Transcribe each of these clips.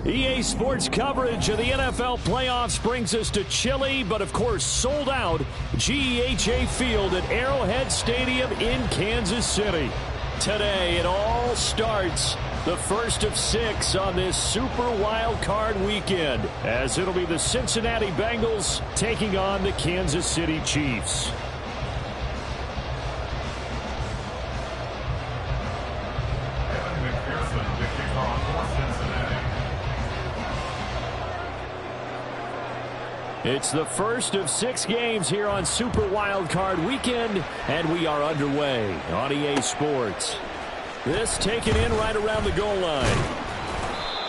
EA Sports coverage of the NFL playoffs brings us to chilly, but of course sold out GEHA Field at Arrowhead Stadium in Kansas City. Today it all starts, the first of 6 on this Super Wild Card weekend, as it'll be the Cincinnati Bengals taking on the Kansas City Chiefs. It's the first of 6 games here on Super Wild Card Weekend, and we are underway on EA Sports. This taken in right around the goal line.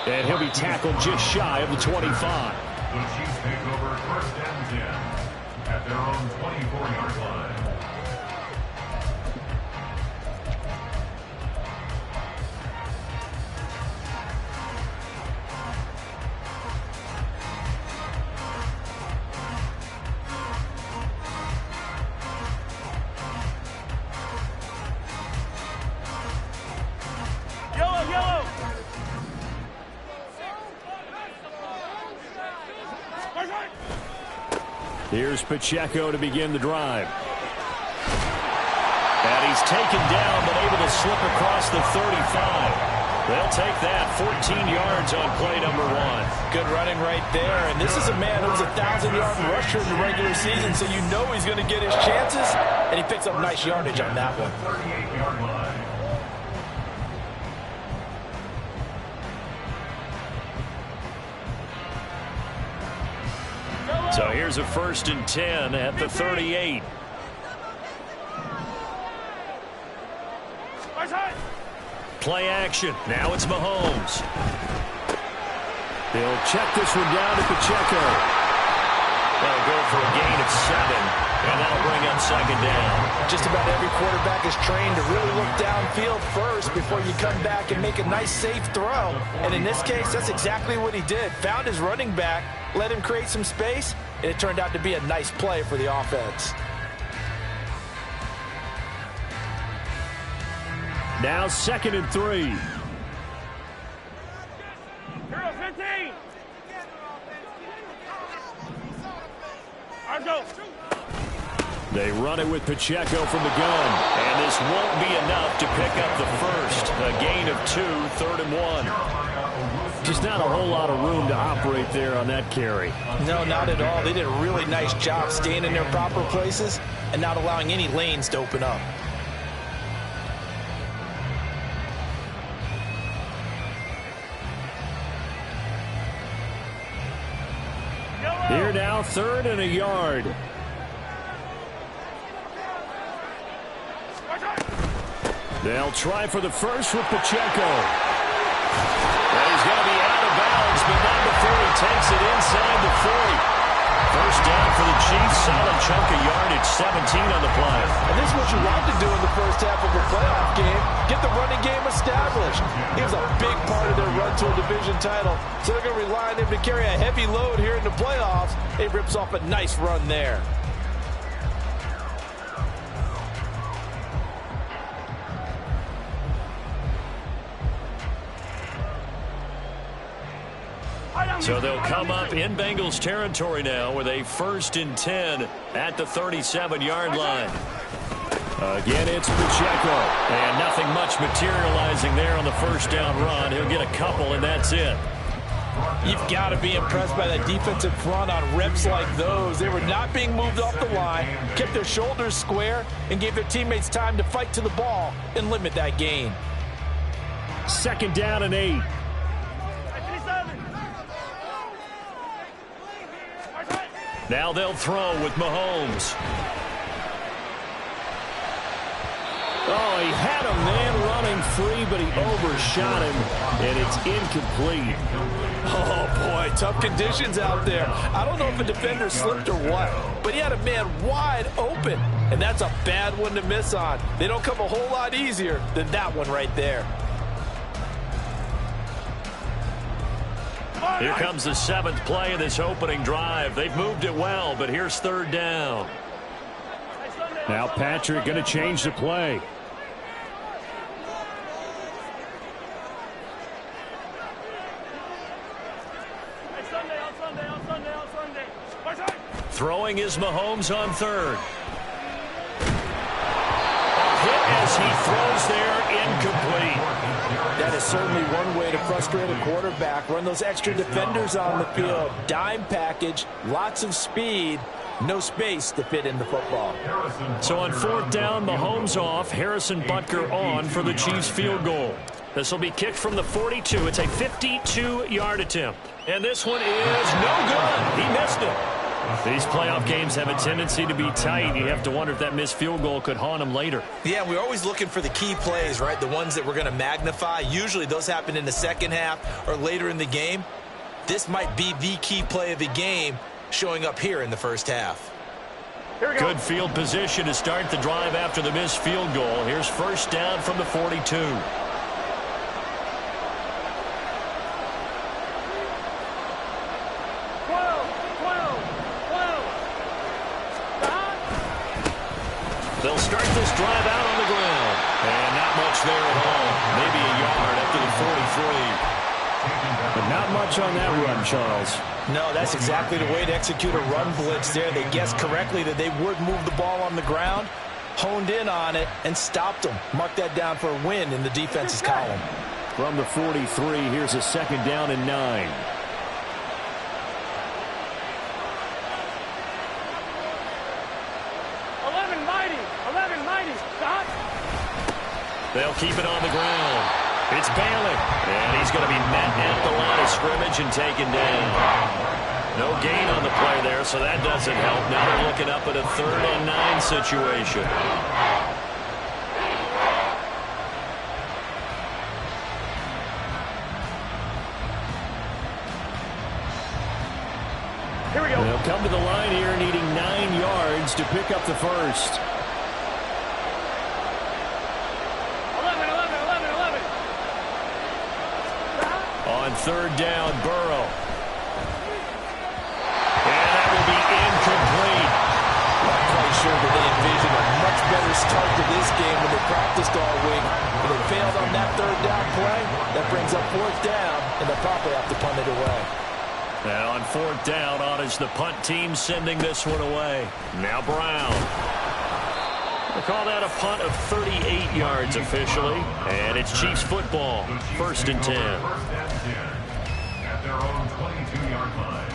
And he'll be tackled just shy of the 25. The Chiefs take over first and 10 at their own 24-yard line. Here's Pacheco to begin the drive. And he's taken down, but able to slip across the 35. They'll take that 14 yards on play number 1. Good running right there. And this is a man who's a 1,000-yard rusher in the regular season, so you know he's going to get his chances. And he picks up nice yardage on that one. 38-yard line. So here's a first and 10 at the 38. Play action. Now it's Mahomes. They'll check this one down to Pacheco. They'll go for a gain of 7, and that'll bring up second down. Just about every quarterback is trained to really look downfield first before you come back and make a nice, safe throw. And in this case, that's exactly what he did. Found his running back, let him create some space, and it turned out to be a nice play for the offense. Now 2nd and 3. They run it with Pacheco from the gun. And this won't be enough to pick up the first. A gain of 2, 3rd and 1. Just not a whole lot of room to operate there on that carry. No, not at all. They did a really nice job staying in their proper places and not allowing any lanes to open up. Here now, 3rd and a yard. They'll try for the first with Pacheco. And he's going to be out of bounds, but not before he takes it inside the 40. First down for the Chiefs, solid chunk of yardage, 17 on the play. And this is what you want to do in the first half of a playoff game, get the running game established. He was a big part of their run to a division title, so they're going to rely on him to carry a heavy load here in the playoffs. He rips off a nice run there. So they'll come up in Bengals territory now with a 1st and 10 at the 37-yard line. Again, it's Pacheco. And nothing much materializing there on the first down run. He'll get a couple, and that's it. You've got to be impressed by that defensive front on reps like those. They were not being moved off the line, kept their shoulders square, and gave their teammates time to fight to the ball and limit that gain. 2nd down and 8. Now they'll throw with Mahomes. Oh, he had a man running free, but he overshot him, and it's incomplete. Oh, boy, tough conditions out there. I don't know if a defender slipped or what, but he had a man wide open, and that's a bad one to miss on. They don't come a whole lot easier than that one right there. Here comes the 7th play of this opening drive. They've moved it well, but here's 3rd down. Now Patrick going to change the play. Throwing is Mahomes on third. A hit as he throws there, incomplete. That is certainly one way to frustrate a quarterback. Run those extra defenders on the field. Dime package, lots of speed, no space to fit in the football. So on fourth down, Mahomes off, Harrison Butker on for the Chiefs field goal. This will be kicked from the 42. It's a 52-yard attempt. And this one is no good. He missed it. These playoff games have a tendency to be tight. You have to wonder if that missed field goal could haunt him later. Yeah, we're always looking for the key plays, right? The ones that we're going to magnify. Usually those happen in the second half or later in the game. This might be the key play of the game showing up here in the first half. Here we go. Good field position to start the drive after the missed field goal. Here's first down from the 42. They'll start this drive out on the ground. And not much there at all. Maybe a yard up to the 43. But not much on that run, Charles. No, that's exactly the way to execute a run blitz there. They guessed correctly that they would move the ball on the ground, honed in on it, and stopped them. Mark that down for a win in the defense's column. From the 43, here's a second down and 9. They'll keep it on the ground. It's Bailey. And he's going to be met at the line of scrimmage and taken down. No gain on the play there, so that doesn't help. Now they're looking up at a 3rd and 9 situation. Here we go. They'll come to the line here needing 9 yards to pick up the first. On 3rd down, Burrow. And that will be incomplete. Not quite sure that they envisioned a much better start to this game when they practiced all week. But they failed on that 3rd down play. That brings up 4th down, and they'll probably have to punt it away. Now on 4th down, on is the punt team sending this one away. Now Brown. They call that a punt of 38 yards officially. And it's Chiefs football. 1st and 10. At their own 22-yard line.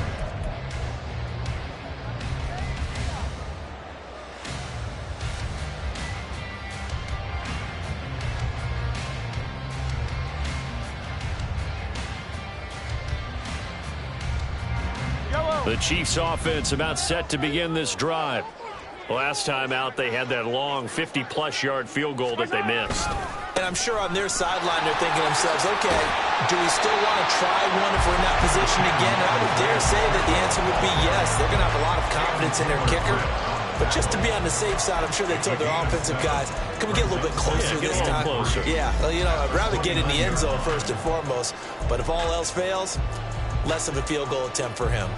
The Chiefs offense about set to begin this drive. Last time out, they had that long 50-plus yard field goal that they missed. And I'm sure on their sideline, they're thinking to themselves, okay, do we still want to try one if we're in that position again? And I would dare say that the answer would be yes. They're going to have a lot of confidence in their kicker. But just to be on the safe side, I'm sure they told their offensive guys, can we get a little bit closer this time? Closer. Yeah, well, you know, I'd rather get in the end zone first and foremost. But if all else fails, less of a field goal attempt for him.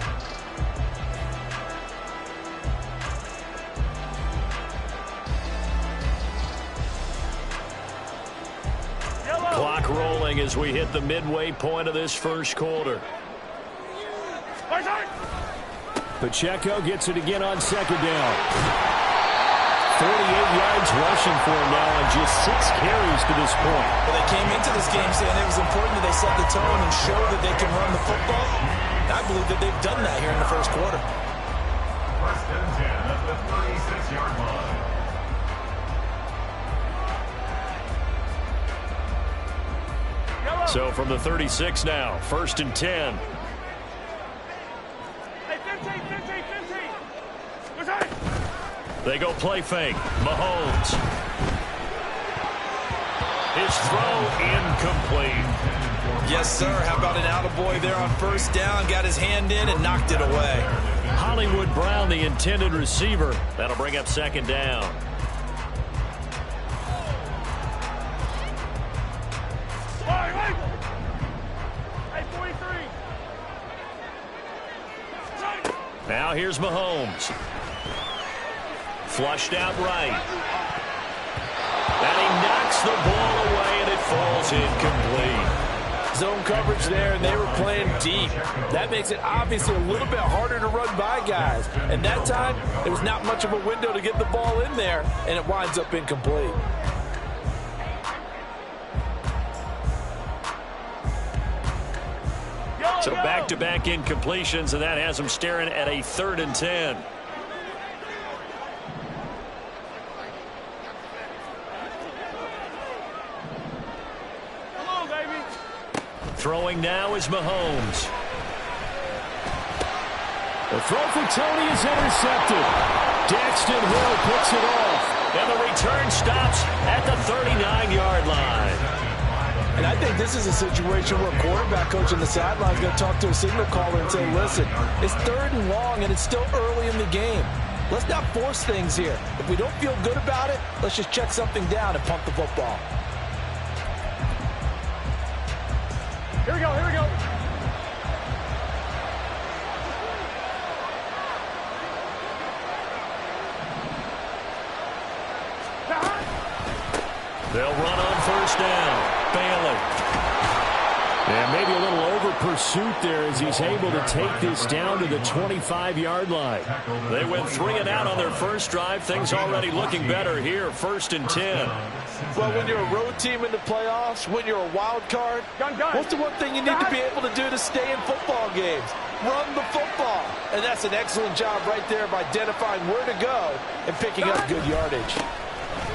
Clock rolling as we hit the midway point of this first quarter. Pacheco gets it again on 2nd down. 48 yards rushing for him now on just 6 carries to this point. Well, they came into this game saying it was important that they set the tone and show that they can run the football. And I believe that they've done that here in the first quarter. 1st and 10 at the 36-yard line. So from the 36 now, 1st and 10. They go play fake. Mahomes. His throw incomplete. Yes, sir. How about an attaboy there on 1st down? Got his hand in and knocked it away. Hollywood Brown, the intended receiver. That'll bring up 2nd down. Now here's Mahomes. Flushed out right. And he knocks the ball away, and it falls incomplete. zone coverage there, and they were playing deep. That makes it obviously a little bit harder to run by guys. And that time, there was not much of a window to get the ball in there, and it winds up incomplete. So back-to-back incompletions, and that has them staring at a 3rd and 10. Come on, baby. Throwing now is Mahomes. The throw for Tony is intercepted. Daxton Hill picks it off, and the return stops at the 39-yard line. And I think this is a situation where a quarterback coach on the sideline is going to talk to a signal caller and say, listen, it's 3rd and long, and it's still early in the game. Let's not force things here. If we don't feel good about it, let's just check something down and pump the football. Here we go, here we go. They'll run on 1st down. Bailey. And maybe a little over pursuit there as he's able to take this down to the 25-yard line. They went 3 and out on their first drive. Things already looking better here. 1st and 10. Well, when you're a road team in the playoffs, when you're a wild card, what's the one thing you need to be able to do to stay in football games? Run the football. And that's an excellent job right there of identifying where to go and picking up good yardage.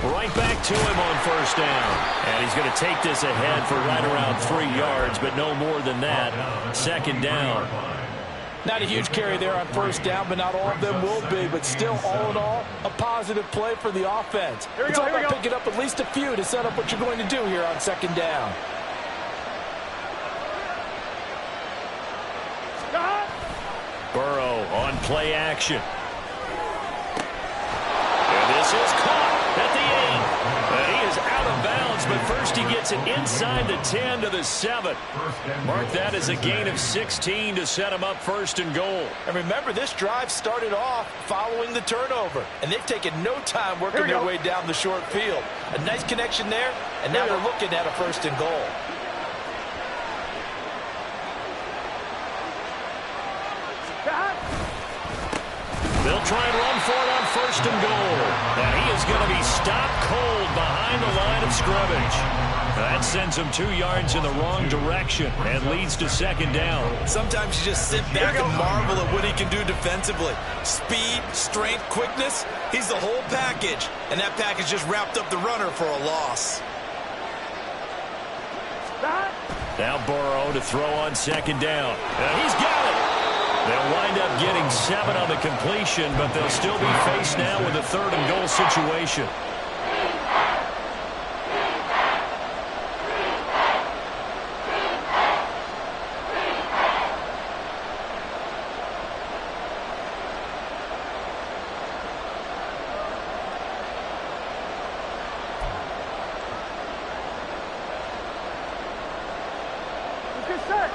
Right back to him on 1st down. And he's going to take this ahead for right around 3 yards, but no more than that. 2nd down. Not a huge carry there on 1st down, but not all of them will be. But still, all in all, a positive play for the offense. It's all about picking up at least a few to set up what you're going to do here on 2nd down. Burrow on play action. And this is caught at the 8. And he is out of bounds, but first he gets it inside the 10 to the 7. Mark that as a gain of 16 to set him up 1st and goal. And remember, this drive started off following the turnover, and they've taken no time working their way down the short field. A nice connection there, and now they're looking at a 1st and goal. They'll try and run for it on 1st and goal. And he is going to be stopped cold behind the line of scrimmage. That sends him 2 yards in the wrong direction and leads to 2nd down. Sometimes you just sit back and marvel at what he can do defensively. Speed, strength, quickness, he's the whole package. And that package just wrapped up the runner for a loss. Now Burrow to throw on 2nd down. And he's got it. They'll wind up getting 7 on the completion, but they'll still be faced now with a 3rd and goal situation. Good set.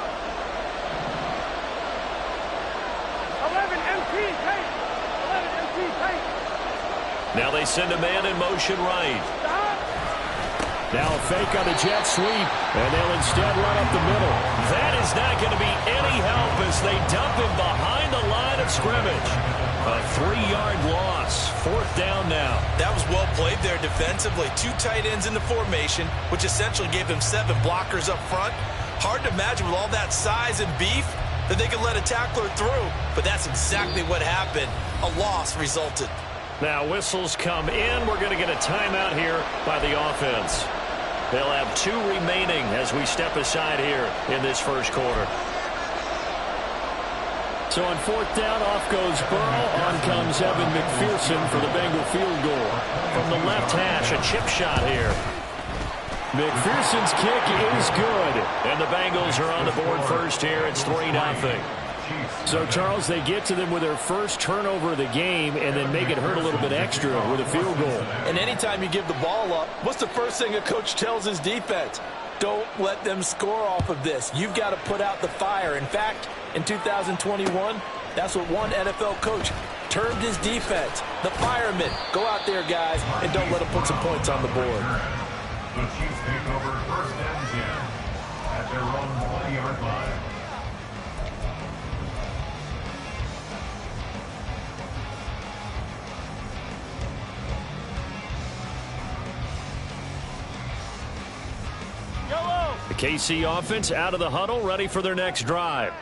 11 MT, take. 11 MT, take. Now they send a man in motion right. Now a fake on the jet sweep, and they'll instead run up the middle. That is not going to be any help as they dump him behind the line of scrimmage. A 3-yard loss. 4th down now. That was well played there defensively. 2 tight ends in the formation, which essentially gave them 7 blockers up front. Hard to imagine with all that size and beef that they could let a tackler through, but that's exactly what happened. A loss resulted. Now whistles come in. We're going to get a timeout here by the offense. They'll have 2 remaining as we step aside here in this first quarter. So on 4th down, off goes Burrow. On comes Evan McPherson for the Bengal field goal. From the left hash, a chip shot here. McPherson's kick is good. And the Bengals are on the board first here. It's 3-0. So, Charles, they get to them with their first turnover of the game and then make it hurt a little bit extra with a field goal. And anytime you give the ball up, what's the first thing a coach tells his defense? Don't let them score off of this. You've got to put out the fire. In fact, in 2021, that's what one NFL coach termed his defense. The firemen. Go out there, guys, and don't let them put some points on the board. The Chiefs take over 1st and 10 at their own 20-yard line. The KC offense out of the huddle, ready for their next drive.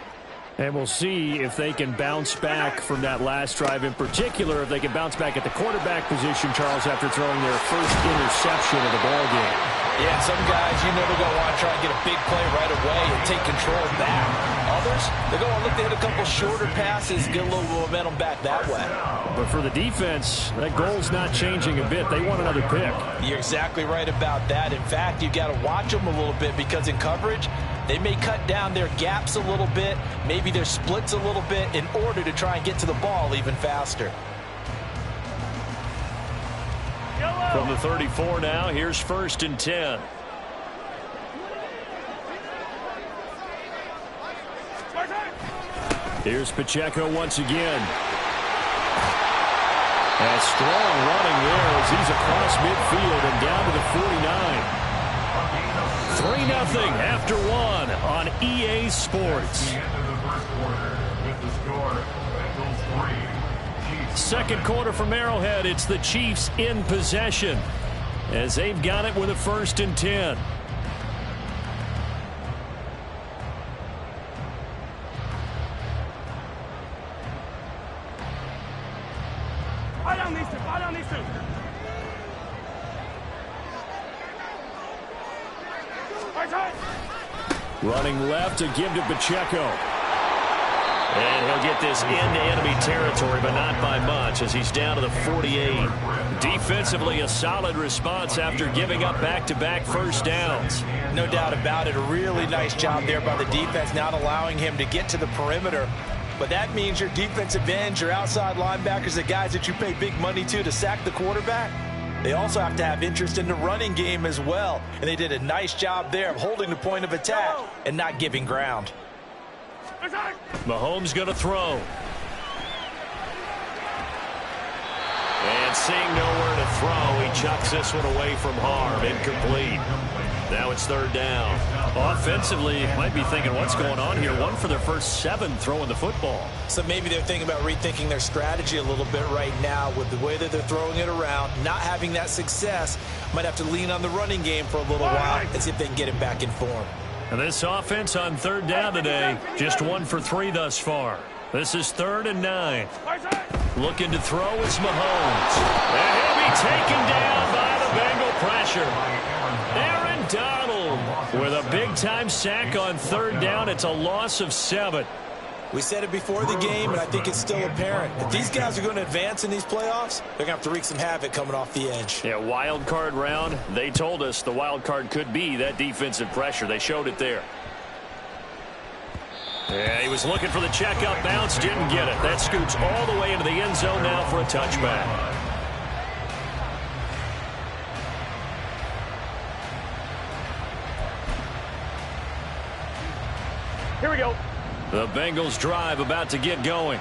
And we'll see if they can bounce back from that last drive, in particular if they can bounce back at the quarterback position, Charles, after throwing their first interception of the ball game. Yeah, some guys, they're going to want to try and get a big play right away and take control back. Others, they're going to look to hit a couple shorter passes, get a little momentum back that way. But for the defense, that goal's not changing a bit. They want another pick. You're exactly right about that. In fact, you've got to watch them a little bit because in coverage, they may cut down their gaps a little bit, maybe their splits a little bit in order to try and get to the ball even faster. From the 34 now, here's 1st and 10. Here's Pacheco once again. A strong running there as he's across midfield and down to the 49. 3-0 after 1 on EA Sports. The end of the first quarter with the score, Bengals 3. Second quarter from Arrowhead, it's the Chiefs in possession as they've got it with a 1st and 10. Fire down these two. Fire down these two. Running left to give to Pacheco. And he'll get this into enemy territory, but not by much as he's down to the 48. Defensively, a solid response after giving up back-to-back first downs. No doubt about it. A really nice job there by the defense, not allowing him to get to the perimeter. But that means your defensive ends, your outside linebackers, the guys that you pay big money to sack the quarterback, they also have to have interest in the running game as well. And they did a nice job there of holding the point of attack and not giving ground. Mahomes going to throw. And seeing nowhere to throw, he chucks this one away from harm. Incomplete. Now it's 3rd down. Offensively, might be thinking, what's going on here? 1 for their first 7 throwing the football. So maybe they're thinking about rethinking their strategy a little bit right now with the way that they're throwing it around, not having that success. Might have to lean on the running game for a little while and see if they can get it back in form. And this offense on 3rd down today, just 1 for 3 thus far. This is 3rd and 9. Looking to throw is Mahomes. And he'll be taken down by the Bengal pressure. Aaron Donald with a big-time sack on 3rd down. It's a loss of 7. We said it before the game, and I think it's still apparent. If these guys are going to advance in these playoffs, they're going to have to wreak some havoc coming off the edge. Yeah, wild card round. They told us the wild card could be that defensive pressure. They showed it there. Yeah, he was looking for the check-up bounce, didn't get it. That scoots all the way into the end zone now for a touchback. Here we go. The Bengals drive about to get going.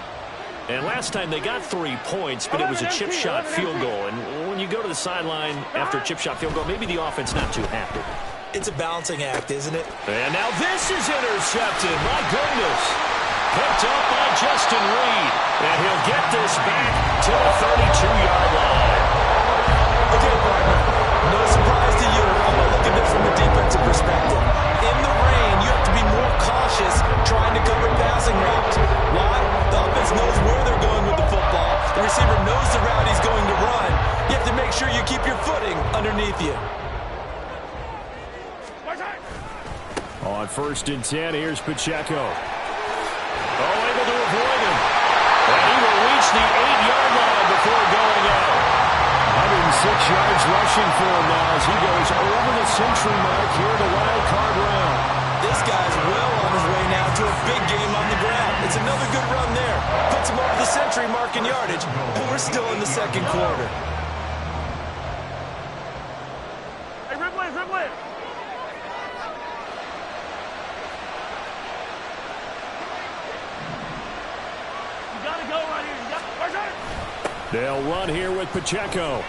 And last time they got 3 points, but it was a chip shot field goal. And when you go to the sideline after a chip shot field goal, maybe the offense not too happy. It's a balancing act, isn't it? And now this is intercepted. My goodness. Picked up by Justin Reed. And he'll get this back to the 32-yard line. Okay, partner. No surprise to you. I'm going to look at this from a defensive perspective. In the rain, you have to be more cautious trying to cover passing routes. Why? The offense knows where they're going with the football. The receiver knows the route he's going to run. You have to make sure you keep your footing underneath you. On 1st and 10, here's Pacheco. Oh, able to avoid him. And he will reach the 8-yard line before going out. 106 yards rushing for him now as he goes over the century mark here in the wild card round. This guy's well on his way now to a big game on the ground. It's another good run there. Puts him over the century mark in yardage, and we're still in the 2nd quarter. Hey, Ripley, Ripley. You got to go right here. You got to... They'll run here with Pacheco.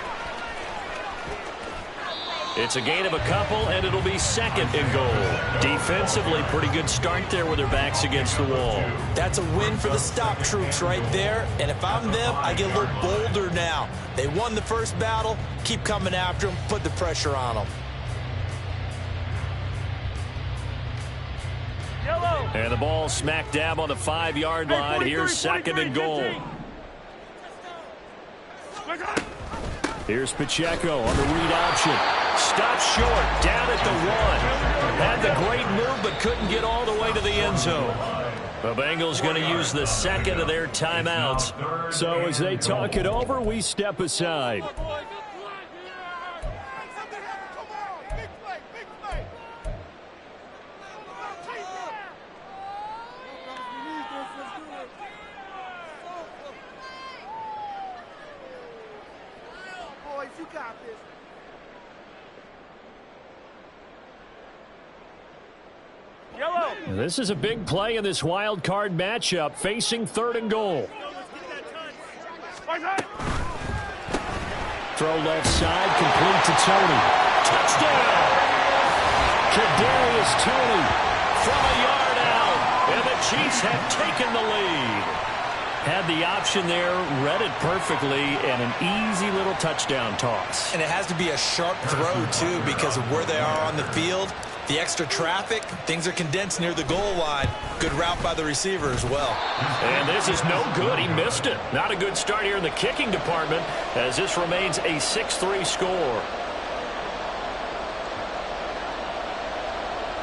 It's a gain of a couple, and it'll be 2nd and goal. Defensively, pretty good start there with their backs against the wall. That's a win for the stop troops right there. And if I'm them, I get a little bolder now. They won the first battle. Keep coming after them. Put the pressure on them. Yellow. And the ball smack dab on the 5-yard line. Here's 2nd and goal. Here's Pacheco on the read option. Stopped short, down at the 1. Had the great move, but couldn't get all the way to the end zone. The Bengals going to use the 2nd of their timeouts. So as they talk it over, we step aside. This is a big play in this wild card matchup, facing 3rd and goal. Throw left side, complete to Toney. Touchdown! Kadarius Toney from a yard out, and the Chiefs have taken the lead. Had the option there, read it perfectly, and an easy little touchdown toss. And it has to be a sharp throw, too, because of where they are on the field. The extra traffic, things are condensed near the goal line. Good route by the receiver as well. And this is no good. He missed it. Not a good start here in the kicking department, as this remains a 6-3 score.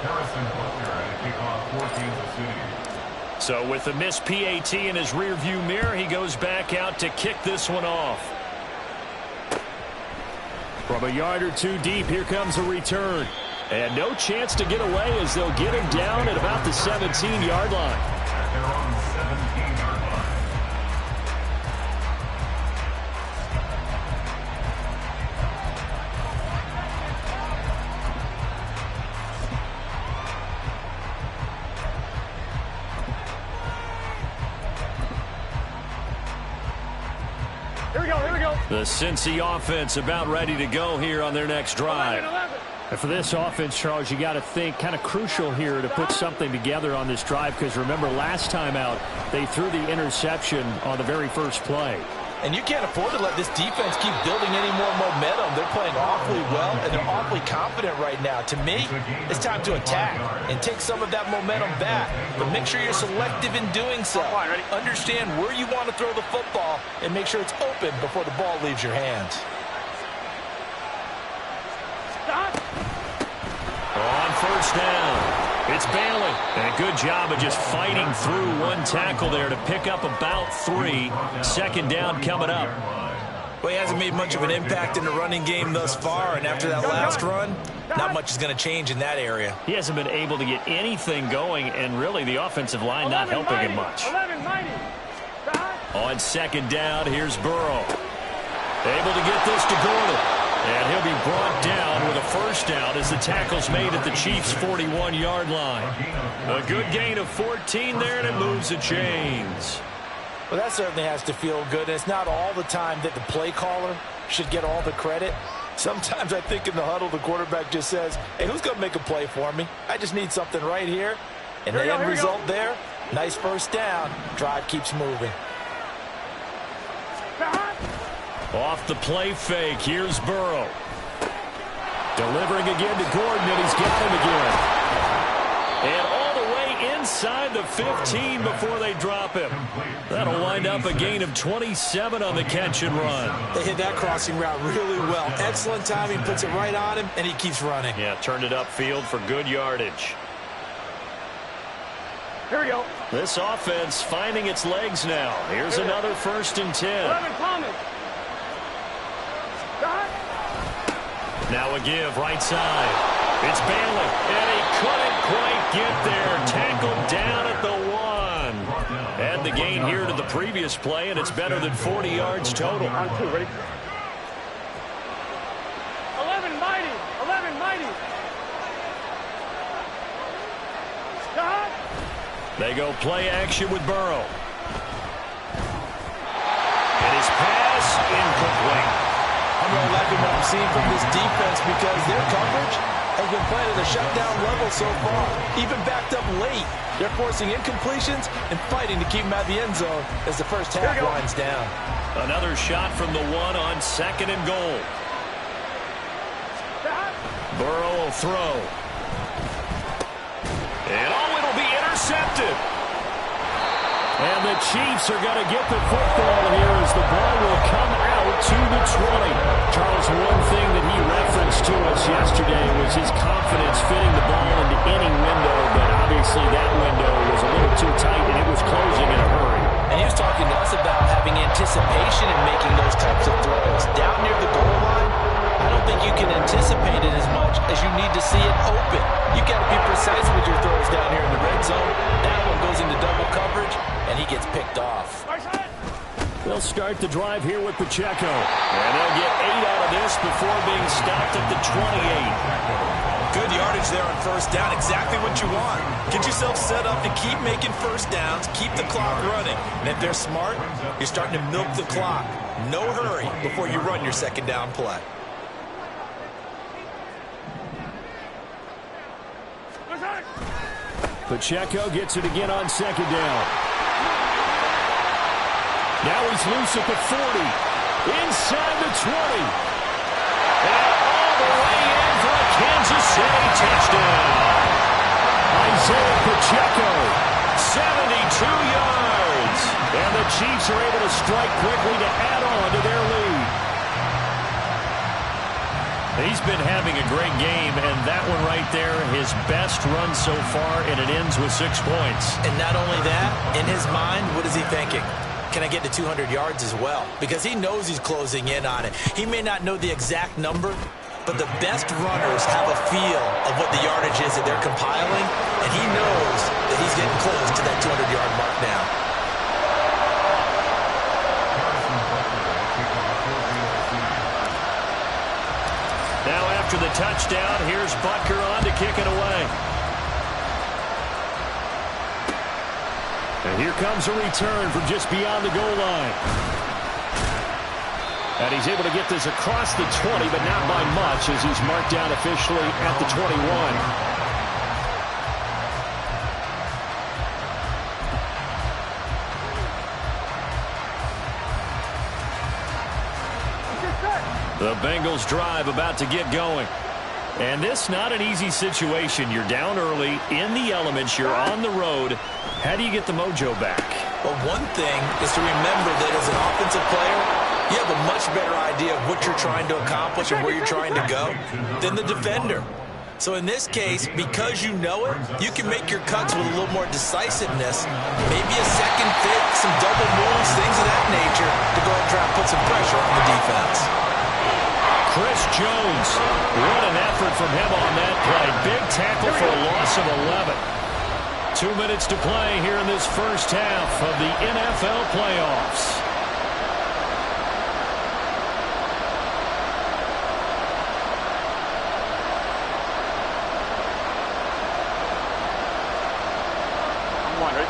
Harrison Butker at kickoff for Kansas City. So with the missed PAT in his rearview mirror, he goes back out to kick this one off. From a yard or two deep, here comes a return. And no chance to get away as they'll get him down at about the 17-yard line. At their own 17-yard line. Here we go, here we go. The Cincy offense about ready to go here on their next drive. 11. And for this offense, Charles, you got to think kind of crucial here to put something together on this drive, because remember last time out they threw the interception on the very first play. And you can't afford to let this defense keep building any more momentum. They're playing awfully well, and they're awfully confident right now. To me, it's time to attack and take some of that momentum back. But make sure you're selective in doing so. Understand where you want to throw the football and make sure it's open before the ball leaves your hands. On first down, it's Bailey. And a good job of just fighting through one tackle there to pick up about 3. 2nd down coming up. Well, he hasn't made much of an impact in the running game thus far, and after that last run, not much is going to change in that area. He hasn't been able to get anything going, and really the offensive line not helping him much. On 2nd down, here's Burrow. Able to get this to Gordon. And he'll be brought down with a first down as the tackle's made at the Chiefs' 41-yard line. A good gain of 14 there, and it moves the chains. Well, that certainly has to feel good. And it's not all the time that the play caller should get all the credit. Sometimes I think in the huddle, the quarterback just says, hey, who's going to make a play for me? I just need something right here. And the end result there, nice first down. Drive keeps moving. Off the play fake, here's Burrow. Delivering again to Gordon, and he's got him again. And all the way inside the 15 before they drop him. That'll wind up a gain of 27 on the catch and run. They hit that crossing route really well. Excellent timing, puts it right on him, and he keeps running. Yeah, turned it upfield for good yardage. Here we go. This offense finding its legs now. Here's another 1st and 10. 11 Thomas. Now a give, right side. It's Bailey, and he couldn't quite get there. Tackled down at the 1. Add the gain here to the previous play, and it's better than 40 yards total. On 2, ready? 11 mighty. 11 mighty. Stop. They go play action with Burrow. And his pass incomplete. I'm really liking what I'm seeing from this defense because their coverage has been playing at a shutdown level so far. Even backed up late, they're forcing incompletions and fighting to keep them out of the end zone as the first half winds down. Another shot from the one on 2nd and goal. Burrow will throw. And it'll be intercepted. And the Chiefs are going to get the football here as the ball will come out to the 20. Charles, one thing that he referenced to us yesterday was his confidence fitting the ball into any window, but obviously that window was a little too tight and it was closing in a hurry. And he was talking to us about having anticipation in making those types of throws. Down near the goal line, I don't think you can anticipate it as much as you need to see it open. You got to be precise with your throws down here in the red zone. That one goes into double coverage, and he gets picked off. They'll start the drive here with Pacheco. And they'll get 8 out of this before being stopped at the 28. Good yardage there on first down. Exactly what you want. Get yourself set up to keep making first downs, keep the clock running. And if they're smart, you're starting to milk the clock. No hurry before you run your second down play. Pacheco gets it again on 2nd down. Now he's loose at the 40. Inside the 20. And all the way in for a Kansas City touchdown. Isaiah Pacheco, 72 yards. And the Chiefs are able to strike quickly to add on to their lead. He's been having a great game, and that one right there, his best run so far, and it ends with 6 points. And not only that, in his mind, what is he thinking? Can I get to 200 yards as well? Because he knows he's closing in on it. He may not know the exact number, but the best runners have a feel of what the yardage is that they're compiling, and he knows that he's getting close to that 200-yard mark now. Now after the touchdown, here's Butker on to kick it away. And here comes a return from just beyond the goal line. And he's able to get this across the 20, but not by much as he's marked down officially at the 21. The Bengals drive about to get going. And this not an easy situation. You're down early, in the elements, you're on the road. How do you get the mojo back? Well, one thing is to remember that as an offensive player, you have a much better idea of what you're trying to accomplish and where you're trying to go than the defender. So in this case, because you know it, you can make your cuts with a little more decisiveness. Maybe a second fit, some double moves, things of that nature to go and try and put some pressure on the defense. Chris Jones, what an effort from him on that play. Big tackle for a loss of 11. 2 minutes to play here in this first half of the NFL playoffs.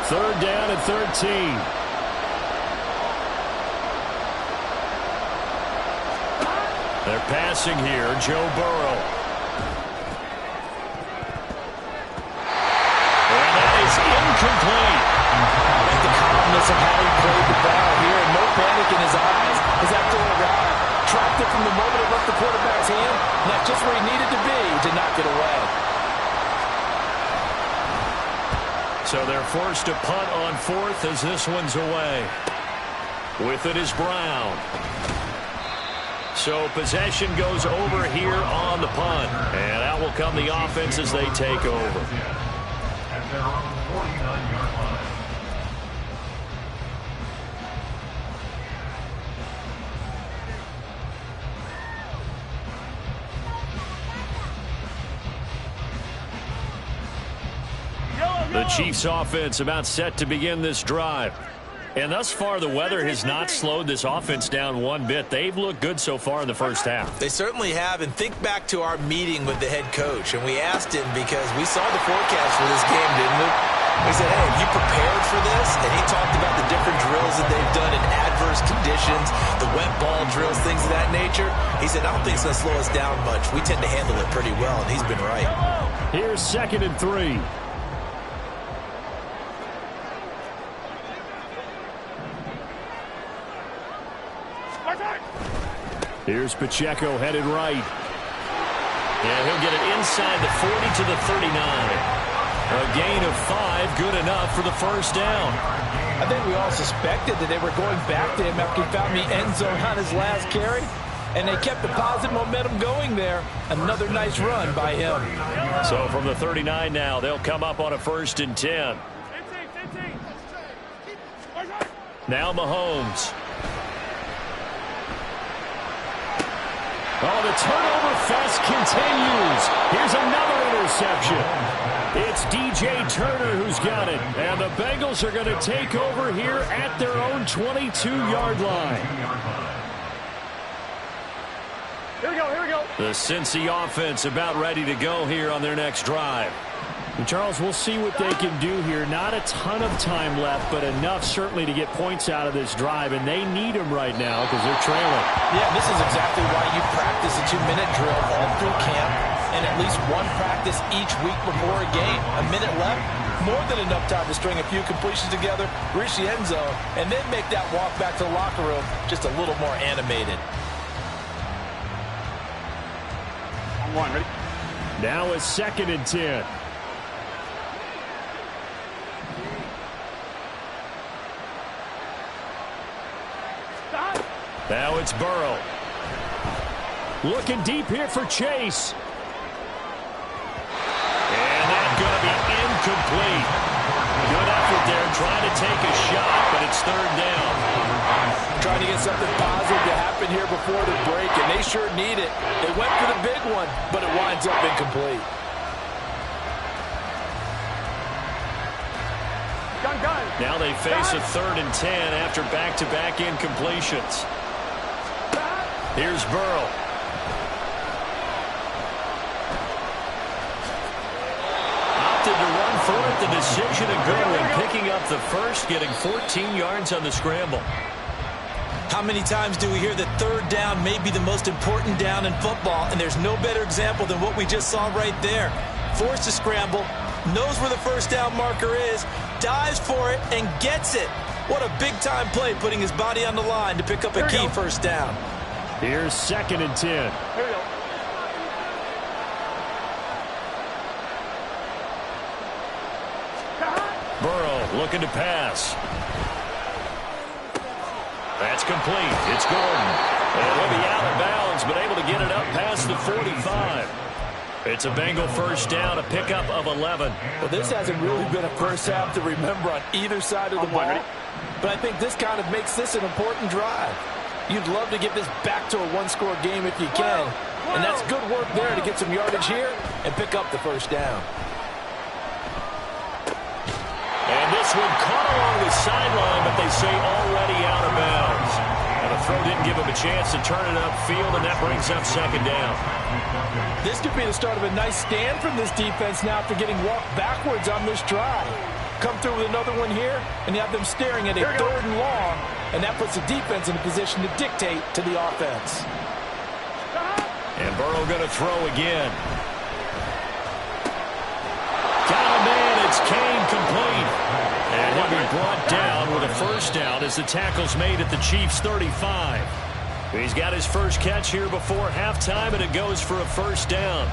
Third down and 13. They're passing here, Joe Burrow. And that is incomplete. The calmness of how he played the ball here, no panic in his eyes as that throw arrived. Tracked it from the moment it left the quarterback's hand, not just where he needed to be to knock it away. So they're forced to punt on 4th as this one's away. With it is Brown. So possession goes over here on the punt. And out will come the offense as they take over. At their own 49-yard line. The Chiefs offense about set to begin this drive. And thus far, the weather has not slowed this offense down one bit. They've looked good so far in the first half. They certainly have. And think back to our meeting with the head coach. And we asked him because we saw the forecast for this game, didn't we? He said, hey, have you prepared for this? And he talked about the different drills that they've done in adverse conditions, the wet ball drills, things of that nature. He said, I don't think it's going to slow us down much. We tend to handle it pretty well, and he's been right. Here's 2nd and 3. Here's Pacheco headed right. And he'll get it inside the 40 to the 39. A gain of 5, good enough for the first down. I think we all suspected that they were going back to him after he found the end zone on his last carry. And they kept the positive momentum going there. Another nice run by him. So from the 39 now, they'll come up on a 1st and 10. Now Mahomes. Oh, the turnover fest continues. Here's another interception. It's DJ Turner who's got it. And the Bengals are going to take over here at their own 22-yard line. Here we go, here we go. The Cincy offense about ready to go here on their next drive. And Charles, we'll see what they can do here. Not a ton of time left, but enough certainly to get points out of this drive. And they need them right now because they're trailing. Yeah, this is exactly why you practice a 2-minute drill all through camp and at least one practice each week before a game. A minute left, more than enough time to string a few completions together, reach the end zone, and then make that walk back to the locker room just a little more animated. On one, ready? Now it's 2nd and 10. Now it's Burrow. Looking deep here for Chase. And that's going to be incomplete. Good effort there trying to take a shot, but it's 3rd down. Trying to get something positive to happen here before the break, and they sure need it. They went for the big one, but it winds up incomplete. Gun. Now they face a 3rd and 10 after back-to-back incompletions. Here's Burrow. Opted to run for it. The decision a good one. Picking up the first, getting 14 yards on the scramble. How many times do we hear that 3rd down may be the most important down in football, and there's no better example than what we just saw right there. Forced to scramble, knows where the 1st down marker is, dives for it, and gets it. What a big-time play, putting his body on the line to pick up a key 1st down. Here's 2nd and 10. Here we go. Burrow looking to pass. That's complete. It's Gordon. And he'll be out of bounds, but able to get it up past the 45. It's a Bengal 1st down, a pickup of 11. Well, this hasn't really been a first half to remember on either side of the ball. But I think this kind of makes this an important drive. You'd love to get this back to a one-score game if you can. And that's good work there to get some yardage here and pick up the 1st down. And this one caught along the sideline, but they say already out of bounds. And the throw didn't give him a chance to turn it upfield, and that brings up 2nd down. This could be the start of a nice stand from this defense now after getting walked backwards on this drive. Come through with another one here, and you have them staring at a 3rd and long, and that puts the defense in a position to dictate to the offense. And Burrow going to throw again. Got a man, it's Kane complete. And he'll be brought down with a 1st down as the tackle's made at the Chiefs' 35. He's got his first catch here before halftime, and it goes for a 1st down.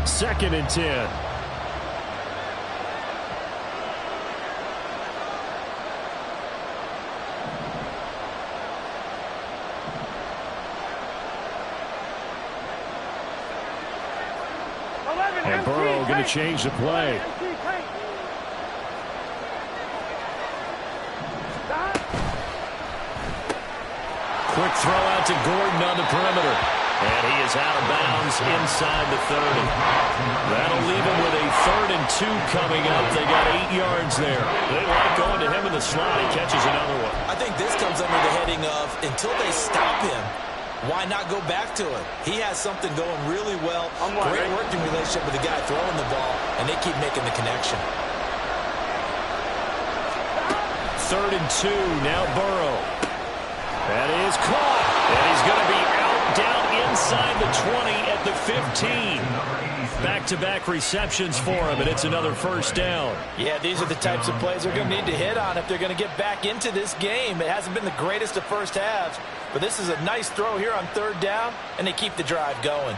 Second and 10. And Burrow going to change the play. Quick throw out to Gordon on the perimeter. And he is out of bounds inside the 30. That'll leave him with a 3rd and 2 coming up. They got 8 yards there. They like going to him in the slot. He catches another one. I think this comes under the heading of until they stop him, why not go back to him? He has something going really well. Great working relationship with the guy throwing the ball, and they keep making the connection. 3rd and 2. Now Burrow. That is caught. And he's going to be out down inside the 20 at the 15. Back-to-back receptions for him, and it's another 1st down. Yeah, these are the types of plays they're going to need to hit on if they're going to get back into this game. It hasn't been the greatest of first halves, but this is a nice throw here on 3rd down, and they keep the drive going.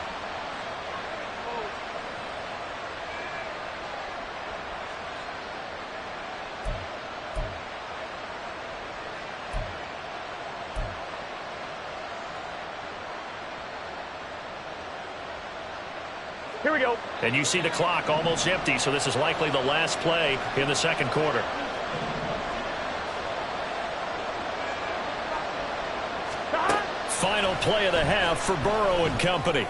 Here we go. And you see the clock almost empty, so this is likely the last play in the 2nd quarter. Final play of the half for Burrow and company.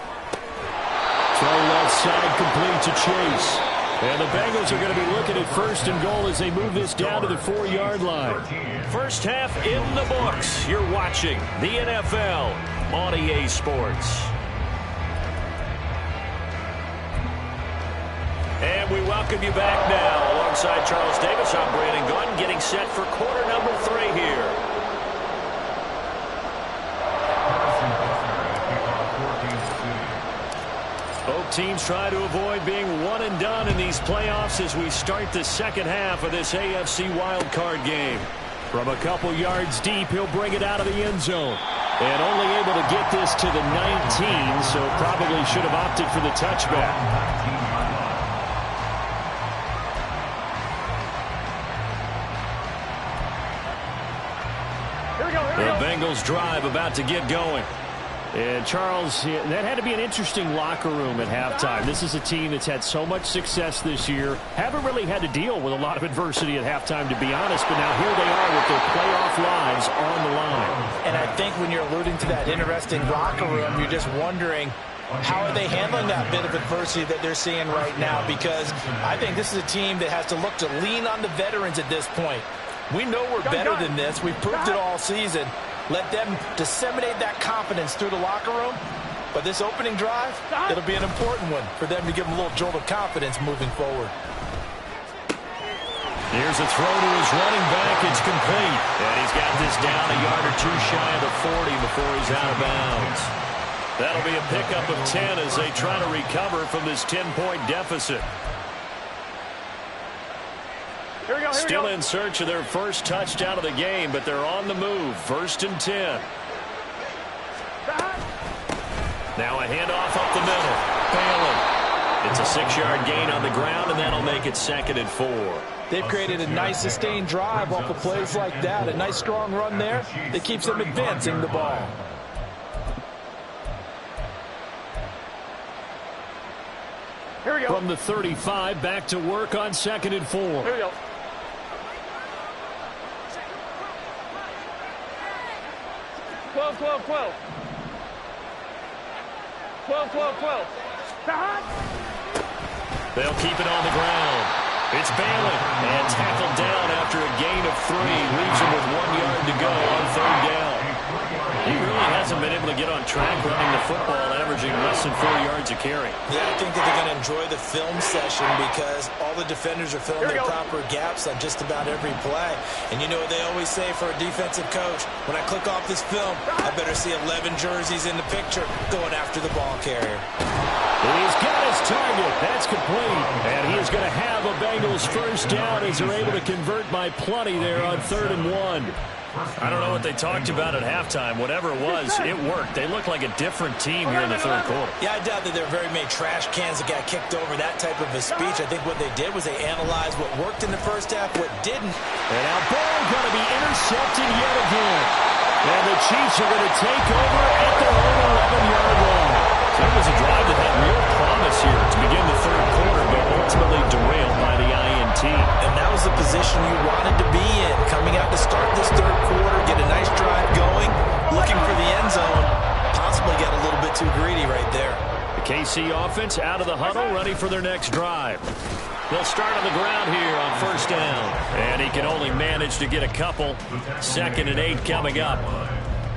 Throw left side complete to Chase. And the Bengals are going to be looking at 1st and goal as they move this down to the 4-yard line. First half in the books. You're watching the NFL on EA Sports. And we welcome you back now. Alongside Charles Davis, I'm Brandon Gunn, getting set for quarter number 3 here. Both teams try to avoid being one and done in these playoffs as we start the 2nd half of this AFC wildcard game. From a couple yards deep, he'll bring it out of the end zone. And only able to get this to the 19, so probably should have opted for the touchback. The Bengals drive about to get going. And Charles, that had to be an interesting locker room at halftime. This is a team that's had so much success this year. Haven't really had to deal with a lot of adversity at halftime, to be honest. But now here they are with their playoff lives on the line. And I think when you're alluding to that interesting locker room, you're just wondering, how are they handling that bit of adversity that they're seeing right now? Because I think this is a team that has to look to lean on the veterans at this point. We know we're better than this. We've proved it all season. Let them disseminate that confidence through the locker room. But this opening drive, it'll be an important one for them to give them a little jolt of confidence moving forward. Here's a throw to his running back. It's complete. And he's got this down a yard or 2 shy of the 40 before he's out of bounds. That'll be a pickup of 10 as they try to recover from this 10-point deficit. Still in search of their first touchdown of the game, but they're on the move. 1st and 10. Now a handoff up the middle. Bailey. It's a 6-yard gain on the ground, and that'll make it 2nd and 4. They've created a nice sustained drive off of plays like that. A nice strong run there that keeps them advancing the ball. Here we go. From the 35, back to work on 2nd and 4. Here we go. 12, 12, 12. 12, 12, 12. They'll keep it on the ground. It's Bailey. And tackled down after a gain of 3. Leaves him with 1 yard to go on 3rd down. He really hasn't been able to get on track running the football, averaging less than 4 yards a carry. Yeah, I think that they're going to enjoy the film session because all the defenders are filling their proper gaps on just about every play. And you know what they always say for a defensive coach? When I click off this film, I better see 11 jerseys in the picture going after the ball carrier. He's got his target. That's complete. And he is going to have a Bengals 1st down as they're able to convert by plenty there on 3rd and 1. I don't know what they talked about at halftime. Whatever it was, it worked. They look like a different team here in the 3rd quarter. Yeah, I doubt that there are very many trash cans that got kicked over, that type of a speech. I think what they did was they analyzed what worked in the first half, what didn't. And now ball going to be intercepted yet again. And the Chiefs are going to take over at their own 11-yard line. So it was a drive that had real promise here to begin the 3rd quarter, but ultimately derailed by the INT. And that was the position you wanted to be in. Coming out to start this 3rd quarter, get a nice drive going, looking for the end zone, possibly get a little bit too greedy right there. The KC offense out of the huddle, ready for their next drive. They'll start on the ground here on first down. And he can only manage to get a couple. 2nd and 8 coming up.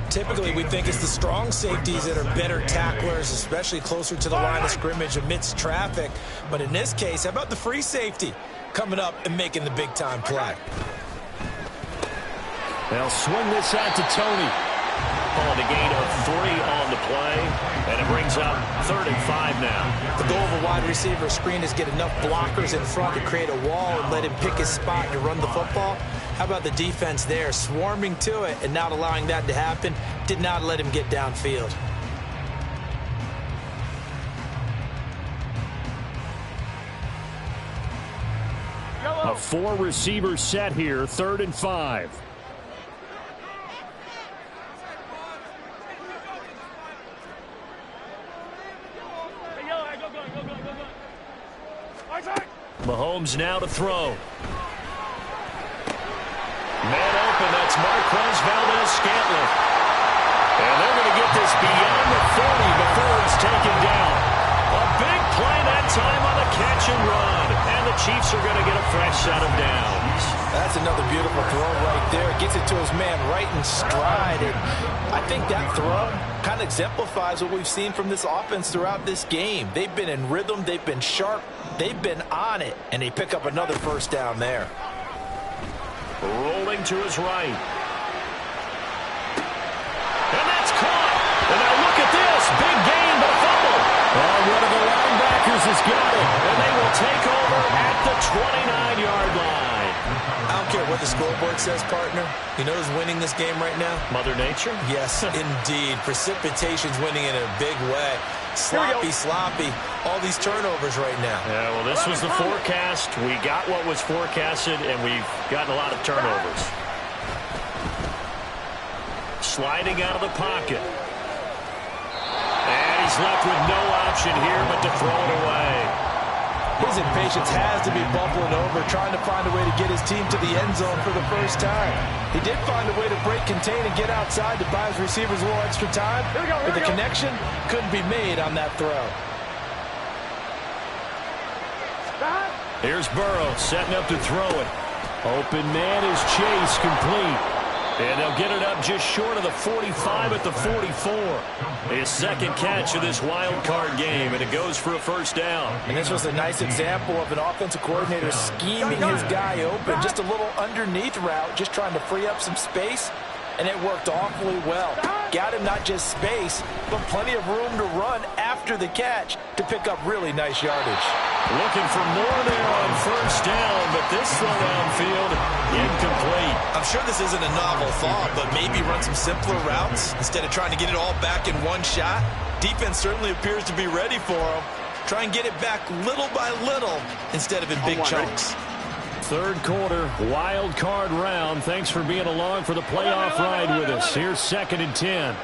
Typically, we think it's the strong safeties that are better tacklers, especially closer to the line of scrimmage amidst traffic. But in this case, how about the free safety coming up and making the big-time play? They'll swing this out to Tony. Calling a gain of 3 on the play, and it brings up 3rd and 5 now. The goal of a wide receiver screen is get enough blockers in front to create a wall and let him pick his spot to run the football. How about the defense there, swarming to it and not allowing that to happen? Did not let him get downfield. A 4-receiver set here, 3rd and 5. Mahomes now to throw. Man open, that's Marquez Valdes-Scantling. And they're going to get this beyond the 40 before it's taken down. A big play that time on the catch and run. And the Chiefs are going to get a fresh set of downs. That's another beautiful throw right there. Gets it to his man right in stride. And I think that throw kind of exemplifies what we've seen from this offense throughout this game. They've been in rhythm. They've been sharp. They've been on it. And they pick up another first down there. Rolling to his right. And that's caught. And now look at this. Big gain, but a fumble. Oh, one of the linebackers has got it. And they will take over at the 29-yard line. I don't care what the scoreboard says, partner. You know who's winning this game right now? Mother Nature? Yes, indeed. Precipitation's winning in a big way. Sloppy. All these turnovers right now. Yeah, well, this was the forecast. We got what was forecasted, and we've gotten a lot of turnovers. Sliding out of the pocket. And he's left with no option here but to throw it away. His impatience has to be bubbling over, trying to find a way to get his team to the end zone for the first time. He did find a way to break, contain, and get outside to buy his receivers a little extra time, but the connection couldn't be made on that throw. Here's Burrow setting up to throw it. Open man is Chase, complete. And they'll get it up just short of the 45 at the 44. His second catch of this wild card game, and it goes for a first down. And this was a nice example of an offensive coordinator scheming his guy open. Just a little underneath route, just trying to free up some space, and it worked awfully well. Got him not just space, but plenty of room to run after the catch to pick up really nice yardage. Looking for more there on first down, but this throw downfield, incomplete. I'm sure this isn't a novel thought, but maybe run some simpler routes instead of trying to get it all back in one shot. Defense certainly appears to be ready for him. Try and get it back little by little instead of in big chunks. Third quarter, wild card round. Thanks for being along for the playoff ride with us. Here's 2nd and 10.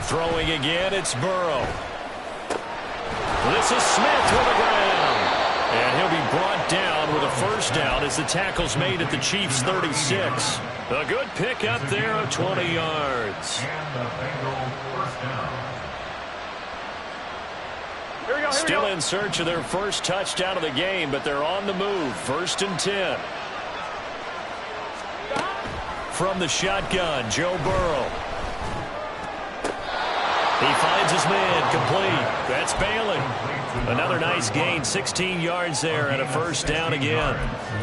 Throwing again, it's Burrow. This is Smith for the ground. And he'll be brought down with a first down as the tackle's made at the Chiefs' 36. A good pickup there of 20 yards. And the Bengals first down. Still in search of their first touchdown of the game, but they're on the move. 1st and 10. From the shotgun, Joe Burrow. He finds his man, complete. That's Bailey. Another nice gain, 16 yards there and a first down again.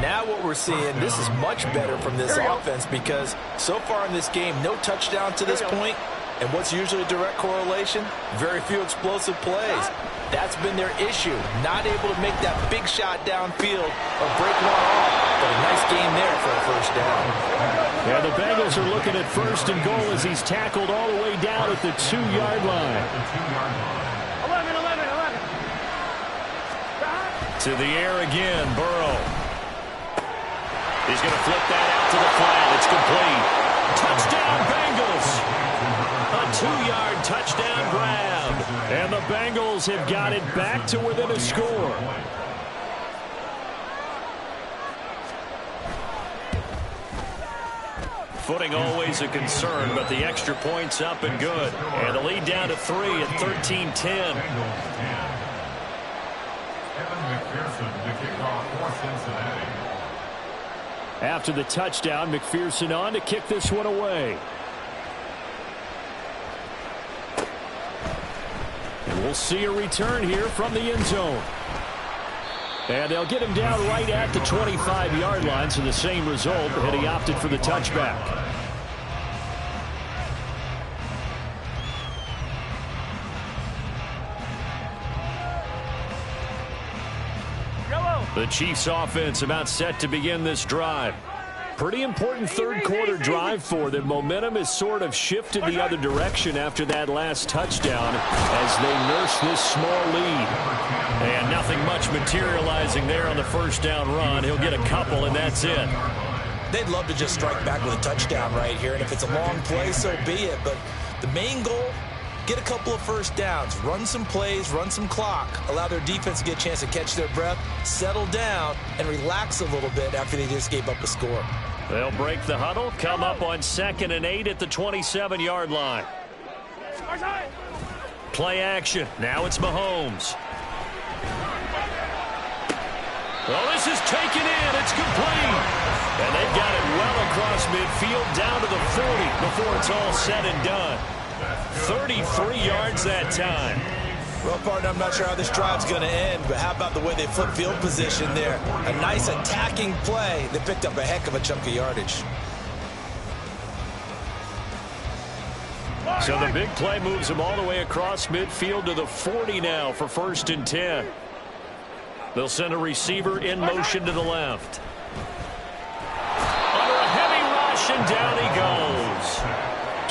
Now what we're seeing, this is much better from this offense because so far in this game, no touchdown to this point. And what's usually a direct correlation? Very few explosive plays. That's been their issue. Not able to make that big shot downfield or break one off. But a nice game there for a first down. Yeah, the Bengals are looking at 1st and goal as he's tackled all the way down at the 2-yard line. 11. To the air again, Burrow. He's going to flip that out to the flat. It's complete. Touchdown, Bengals. A 2-yard touchdown grab. And the Bengals have got it back to within a score. Footing always a concern, but the extra point's up and good. And the lead down to 3 at 13-10. Evan McPherson to kick off for Cincinnati. After the touchdown, McPherson on to kick this one away. And we'll see a return here from the end zone. And they'll get him down right at the 25-yard line, so the same result, and he opted for the touchback. The Chiefs offense about set to begin this drive. Pretty important third quarter drive for them. Momentum has sort of shifted the other direction after that last touchdown as they nurse this small lead. And nothing much materializing there on the first down run. He'll get a couple, and that's it. They'd love to just strike back with a touchdown right here, and if it's a long play, so be it. But the main goal, get a couple of first downs, run some plays, run some clock, allow their defense to get a chance to catch their breath, settle down, and relax a little bit after they just gave up a score. They'll break the huddle, come up on 2nd and 8 at the 27-yard line. Play action. Now it's Mahomes. Well, this is taken in. It's complete. And they've got it well across midfield down to the 40 before it's all said and done. 33 yards that time. Well, partner, I'm not sure how this drive's going to end, but how about the way they flip field position there? A nice attacking play that picked up a heck of a chunk of yardage. So the big play moves them all the way across midfield to the 40 now for 1st and 10. They'll send a receiver in motion to the left. Under a heavy rush, and down he goes.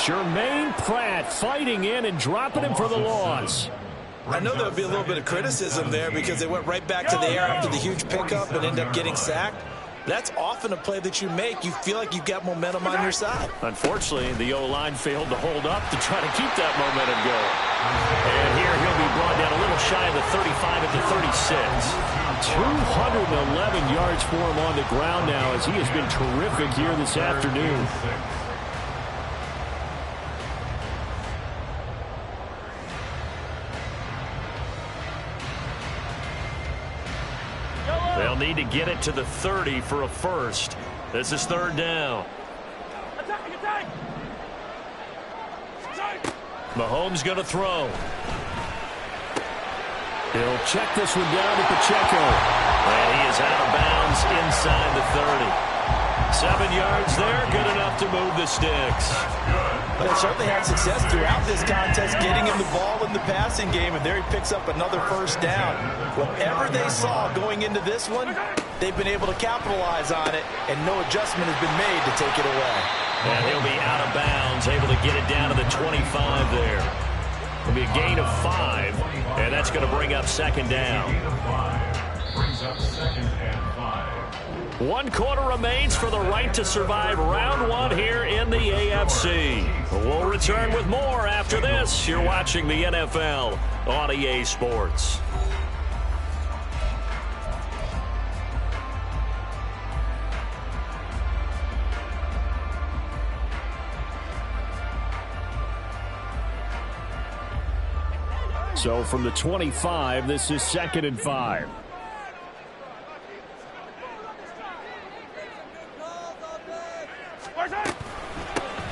Jermaine Pratt fighting in and dropping him for the loss. I know there would be a little bit of criticism there because they went right back to the air after the huge pickup and ended up getting sacked. That's often a play that you make. You feel like you've got momentum on your side. Unfortunately, the O-line failed to hold up to try to keep that momentum going. And here he'll be brought down a little shy of the 35 at the 36. 211 yards for him on the ground now as he has been terrific here this afternoon. They'll need to get it to the 30 for a first. This is 3rd down. Mahomes going to throw. He'll check this one down to Pacheco. And he is out of bounds inside the 30. 7 yards there, good enough to move the sticks. But they certainly had success throughout this contest getting him the ball in the passing game, and there he picks up another first down. Whatever they saw going into this one, they've been able to capitalize on it, and no adjustment has been made to take it away. And he'll be out of bounds, able to get it down to the 25 there. It'll be a gain of 5, and that's going to bring up 2nd down. Brings up 2nd and 5. 1 quarter remains for the right to survive round 1 here in the AFC. We'll return with more after this. You're watching the NFL on EA Sports. So from the 25, this is 2nd and 5.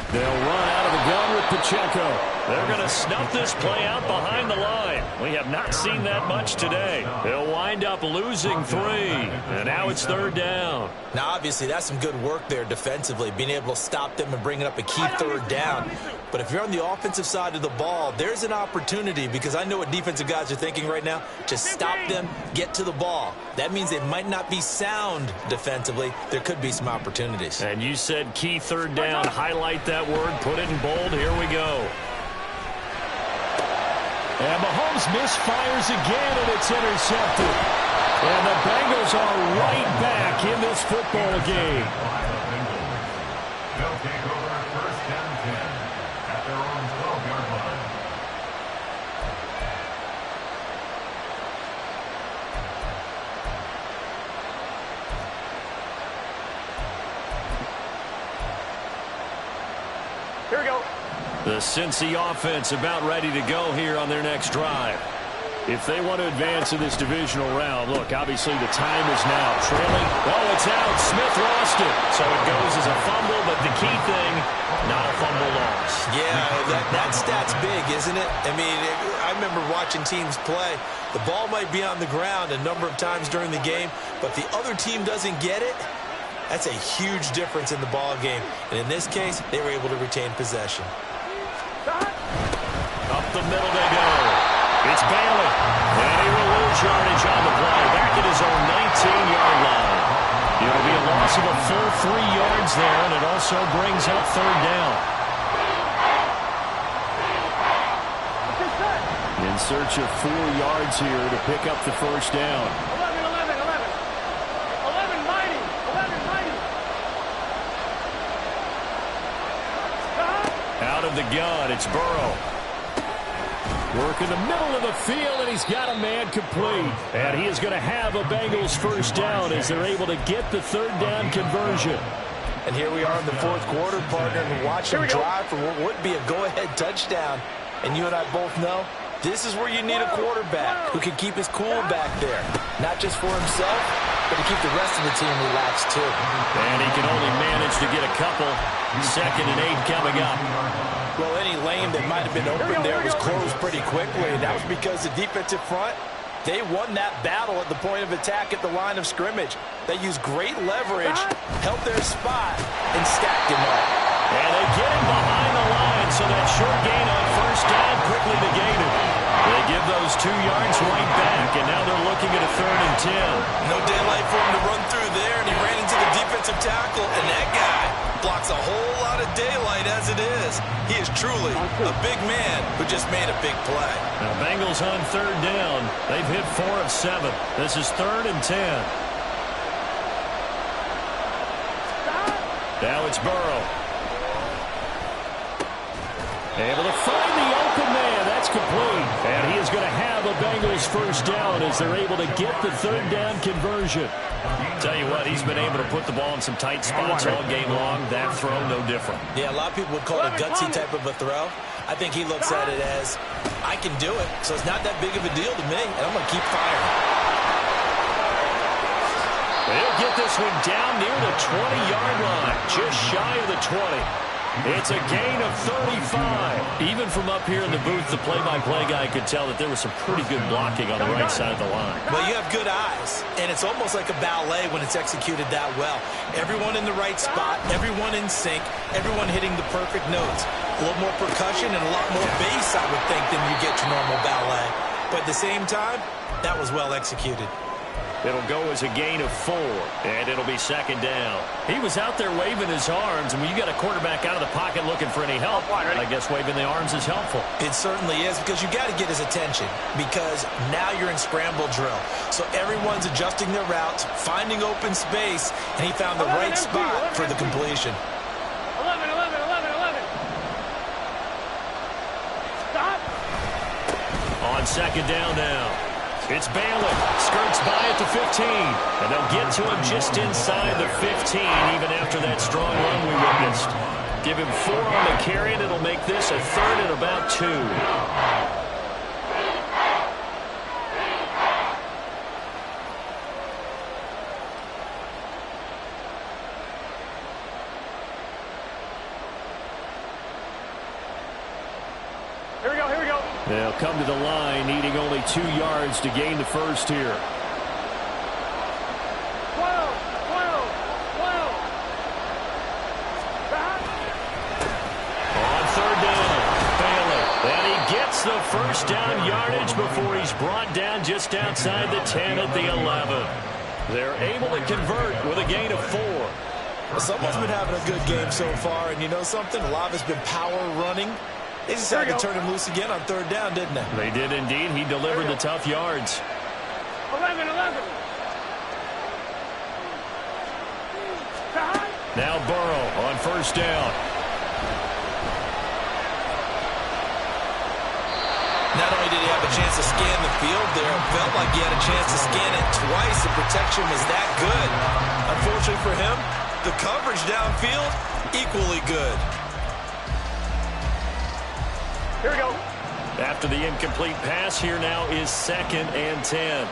They'll run out of the gun with Pacheco. They're going to snuff this play out behind the line. We have not seen that much today. They'll wind up losing 3. And now it's 3rd down. Now, obviously, that's some good work there defensively, being able to stop them and bringing up a key 3rd down. But if you're on the offensive side of the ball, there's an opportunity, because I know what defensive guys are thinking right now. Just stop them, get to the ball. That means they might not be sound defensively. There could be some opportunities. And you said key 3rd down. Highlight that word. Put it in bold. Here we go. And Mahomes misfires again, and it's intercepted. And the Bengals are right back in this football game. They'll take over 1st and 10 at their own 12-yard line. Here we go. The Cincy offense about ready to go here on their next drive. If they want to advance in this divisional round, look, obviously the time is now. Trailing. Oh, it's out. Smith lost it. So it goes as a fumble, but the key thing, not a fumble loss. Yeah, that stat's big, isn't it? I mean, I remember watching teams play. The ball might be on the ground a number of times during the game, but the other team doesn't get it. That's a huge difference in the ball game. And in this case, they were able to retain possession. Up the middle they go. It's Bailey. And he will lose yardage on the play. Back at his own 19-yard line. It'll be a loss of a full 3 yards there, and it also brings up third down. In search of 4 yards here to pick up the first down. 11, 11, 11. 11 mighty. 11 mighty. Out of the gun, it's Burrow. Work in the middle of the field, and he's got a man complete. And he is going to have a Bengals first down as they're able to get the third down conversion. And here we are in the fourth quarter, partner, and watch him drive for what would be a go-ahead touchdown. And you and I both know this is where you need a quarterback who can keep his cool back there. Not just for himself, but to keep the rest of the team relaxed, too. And he can only manage to get a couple. 2nd and 8 coming up. Well, any lane that might have been open there was closed pretty quickly, and that was because the defensive front, they won that battle at the point of attack at the line of scrimmage. They used great leverage, held their spot, and stacked him up. And they get him behind the line, so that short gain on first down quickly negated. They give those 2 yards right back, and now they're looking at a 3rd and 10. No daylight for him to run through there, and he ran into the defensive tackle, and that guy blocks a whole lot of daylight as it is. He is truly a big man who just made a big play. Now, Bengals on 3rd down. They've hit 4 of 7. This is 3rd and 10. Now it's Burrow. Able to find the open man. That's complete. And he is going to have a Bengals first down as they're able to get the 3rd down conversion. Tell you what, he's been able to put the ball in some tight spots all game long. That throw, no different. Yeah, a lot of people would call it a gutsy type of a throw. I think he looks at it as, I can do it, so it's not that big of a deal to me, and I'm going to keep firing. They'll get this one down near the 20-yard line, just shy of the 20. It's a gain of 35. Even from up here in the booth, the play-by-play guy could tell that there was some pretty good blocking on the right side of the line. Well, you have good eyes, and it's almost like a ballet when it's executed that well. Everyone in the right spot, everyone in sync, everyone hitting the perfect notes. A little more percussion and a lot more bass, I would think, than you get your normal ballet. But at the same time, that was well executed. It'll go as a gain of 4, and it'll be 2nd down. He was out there waving his arms, and when you got a quarterback out of the pocket looking for any help, I guess waving the arms is helpful. It certainly is, because you got to get his attention, because now you're in scramble drill. So everyone's adjusting their routes, finding open space, and he found the right spot for the completion. 11, 11, 11, 11. Stop. On 2nd down now. It's Bailey. Skirts by at the 15. And they'll get to him just inside the 15, even after that strong run we witnessed. Give him 4 on the carry, and it'll make this a 3rd and about 2. Here we go. They'll come to the line, needing only 2 yards to gain the first here. 12, 12, 12. Stop. On 3rd down, Bailey. And he gets the first down yardage before he's brought down just outside the 10 at the 11. They're able to convert with a gain of 4. Well, someone's been having a good game so far, and you know something? A lot of it's been power running. They decided to turn him loose again on 3rd down, didn't they? They did indeed. He delivered the tough yards. 11, 11. Stop. Now Burrow on 1st down. Not only did he have a chance to scan the field there, it felt like he had a chance to scan it twice. The protection was that good. Unfortunately for him, the coverage downfield, equally good. After the incomplete pass, here now is 2nd and 10.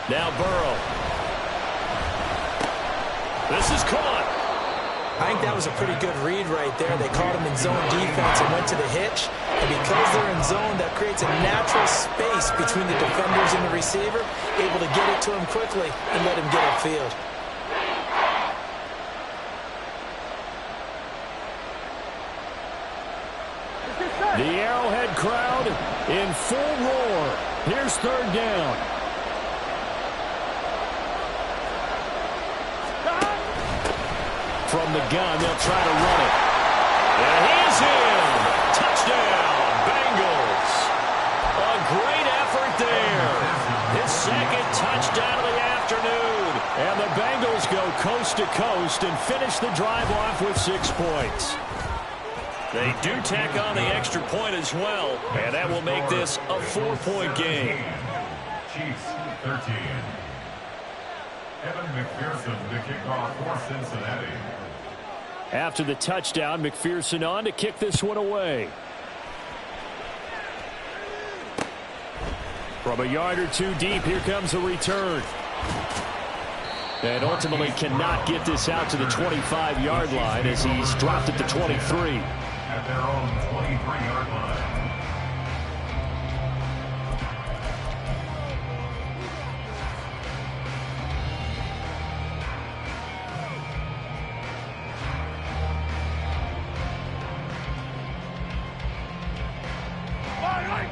Now Burrow. This is caught. I think that was a pretty good read right there. They caught him in zone defense and went to the hitch. And because they're in zone, that creates a natural space between the defenders and the receiver, able to get it to him quickly and let him get upfield. The Arrowhead crowd in full roar. Here's 3rd down. From the gun, they'll try to run it. And he's in. Touchdown, Bengals. A great effort there. His 2nd touchdown of the afternoon. And the Bengals go coast to coast and finish the drive off with 6 points. They do tack on the extra point as well, and that will make this a 4-point game. Chiefs 13. Evan McPherson to kick off for Cincinnati. After the touchdown, McPherson on to kick this one away. From a yard or 2 deep, here comes a return. And ultimately cannot get this out to the 25-yard line as he's dropped at the 23. At their own 23-yard line.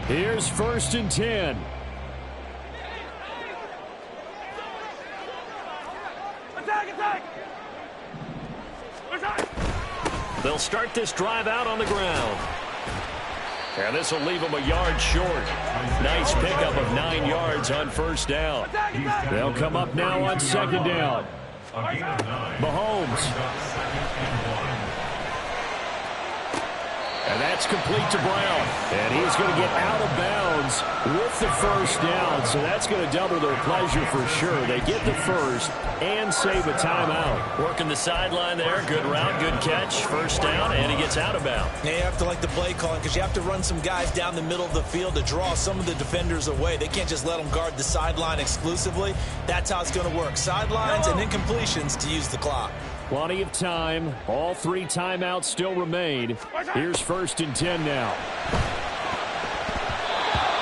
Here's 1st and 10. They'll start this drive out on the ground. And this will leave them a yard short. Nice pickup of 9 yards on 1st down. They'll come up now on 2nd down. Mahomes. And that's complete to Brown. And he's going to get out of bounds with the 1st down. So that's going to double their pleasure for sure. They get the 1st and save a timeout. Working the sideline there. Good route, good catch. 1st down, and he gets out of bounds. Yeah, you have to like the play calling because you have to run some guys down the middle of the field to draw some of the defenders away. They can't just let them guard the sideline exclusively. That's how it's going to work. Sidelines and incompletions to use the clock. Plenty of time. All 3 timeouts still remain. Here's 1st and 10 now.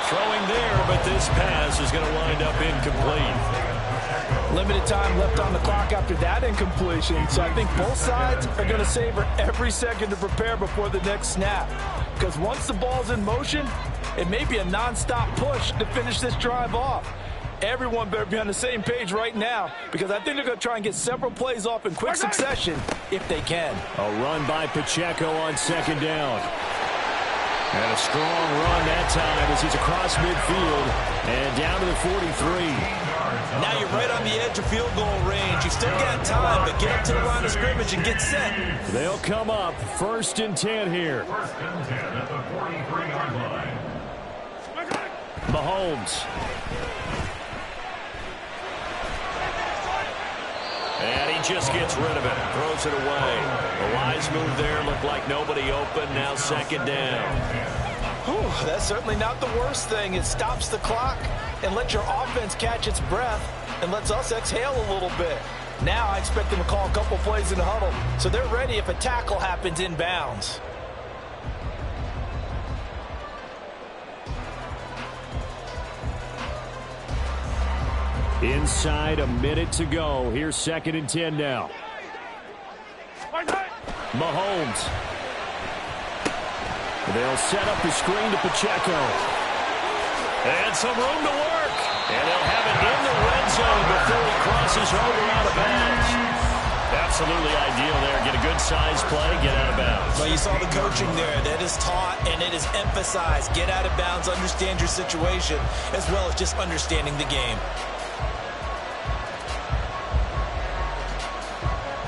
Throwing there, but this pass is going to wind up incomplete. Limited time left on the clock after that incompletion, so I think both sides are going to savor every second to prepare before the next snap. Because once the ball's in motion, it may be a non-stop push to finish this drive off. Everyone better be on the same page right now because I think they're going to try and get several plays off in quick succession if they can. A run by Pacheco on 2nd down. And a strong run that time as he's across midfield and down to the 43. Now you're right on the edge of field goal range. You've still got time, but get up to the line of scrimmage and get set. They'll come up 1st and 10 here. 1st and 10 at the 43-yard line. Mahomes. And he just gets rid of it. Throws it away. A wise move there. Looked like nobody open. Now 2nd down. Whew, that's certainly not the worst thing. It stops the clock and lets your offense catch its breath and lets us exhale a little bit. Now I expect them to call a couple plays in the huddle so they're ready if a tackle happens inbounds. Inside a minute to go. Here's 2nd and 10 now. Mahomes. They'll set up the screen to Pacheco. And some room to work. And they'll have it in the red zone before he crosses over out of bounds. Absolutely ideal there. Get a good size play, get out of bounds. Well, you saw the coaching there. That is taught and it is emphasized. Get out of bounds, understand your situation, as well as just understanding the game.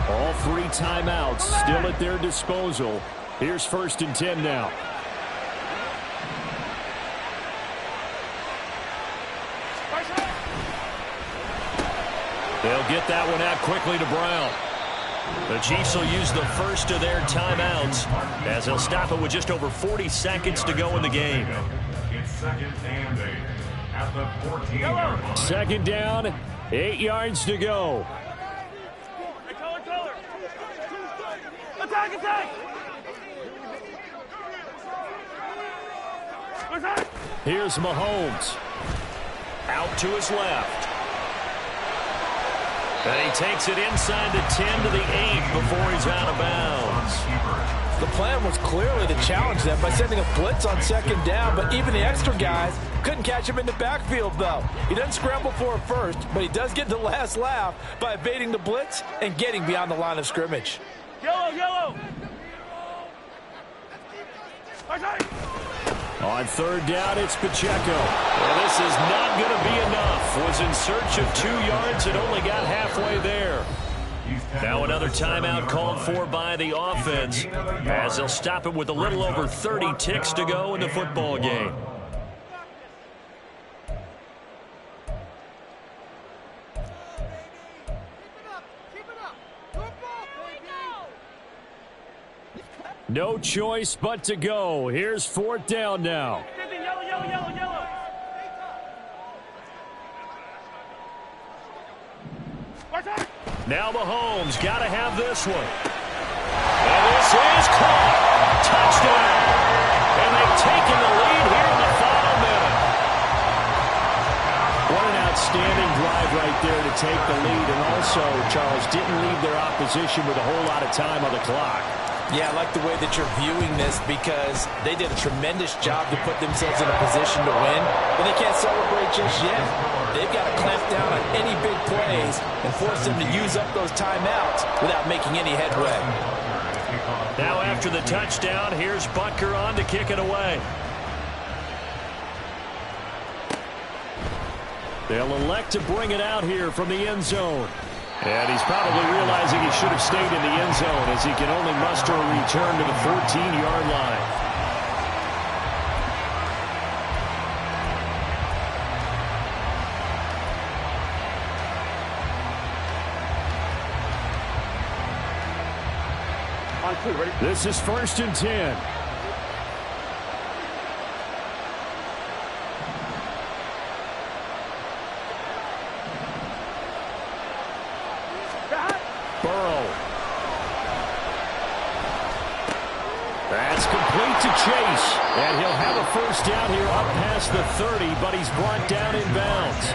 All 3 timeouts still at their disposal. Here's 1st and 10 now. They'll get that one out quickly to Brown. The Chiefs will use the first of their timeouts as they'll stop it with just over 40 seconds to go in the game. It's 2nd and 8 at the 14-yard line. 2nd down, 8 yards to go. Attack, attack! Here's Mahomes. Out to his left. And he takes it inside the 10 to the 8 before he's out of bounds. The plan was clearly to challenge them by sending a blitz on 2nd down, but even the extra guys couldn't catch him in the backfield, though. He doesn't scramble for it first, but he does get the last laugh by evading the blitz and getting beyond the line of scrimmage. Yellow, yellow! On 3rd down, it's Pacheco. Well, this is not going to be enough. Was in search of 2 yards and only got halfway there. Now another timeout called for by the offense as they'll stop it with a little over 30 ticks to go in the football game. No choice but to go. Here's 4th down now. Yellow, yellow, yellow, yellow. Now Mahomes got to have this one. And this is caught. Touchdown. And they've taken the lead here in the final minute. What an outstanding drive right there to take the lead. And also, Charles, didn't leave their opposition with a whole lot of time on the clock. Yeah, I like the way that you're viewing this because they did a tremendous job to put themselves in a position to win, but they can't celebrate just yet. They've got to clamp down on any big plays and force them to use up those timeouts without making any headway. Now after the touchdown, here's Butker on to kick it away. They'll elect to bring it out here from the end zone. And he's probably realizing he should have stayed in the end zone as he can only muster a return to the 14-yard line. On 2, ready? This is 1st and 10. That's complete to Chase. And he'll have a 1st down here up past the 30, but he's brought down in bounds.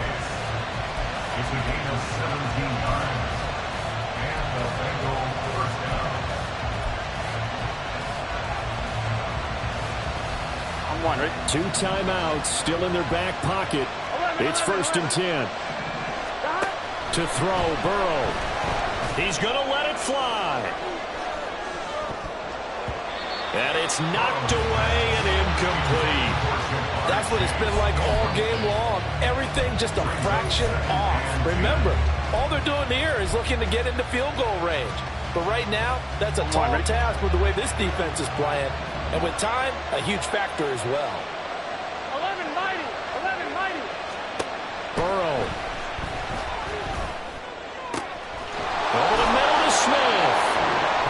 It's a gain of 17 yards. And the Bengals 1st down. On 1, ready? 2 timeouts still in their back pocket. It's 1st and 10. To throw, Burrow. He's going to let it fly. And it's knocked away and incomplete. That's what it's been like all game long. Everything just a fraction off. Remember, all they're doing here is looking to get into field goal range. But right now, that's a tall task with the way this defense is playing. And with time, a huge factor as well. 11 mighty. 11 mighty. Burrow. Over the middle to Smith.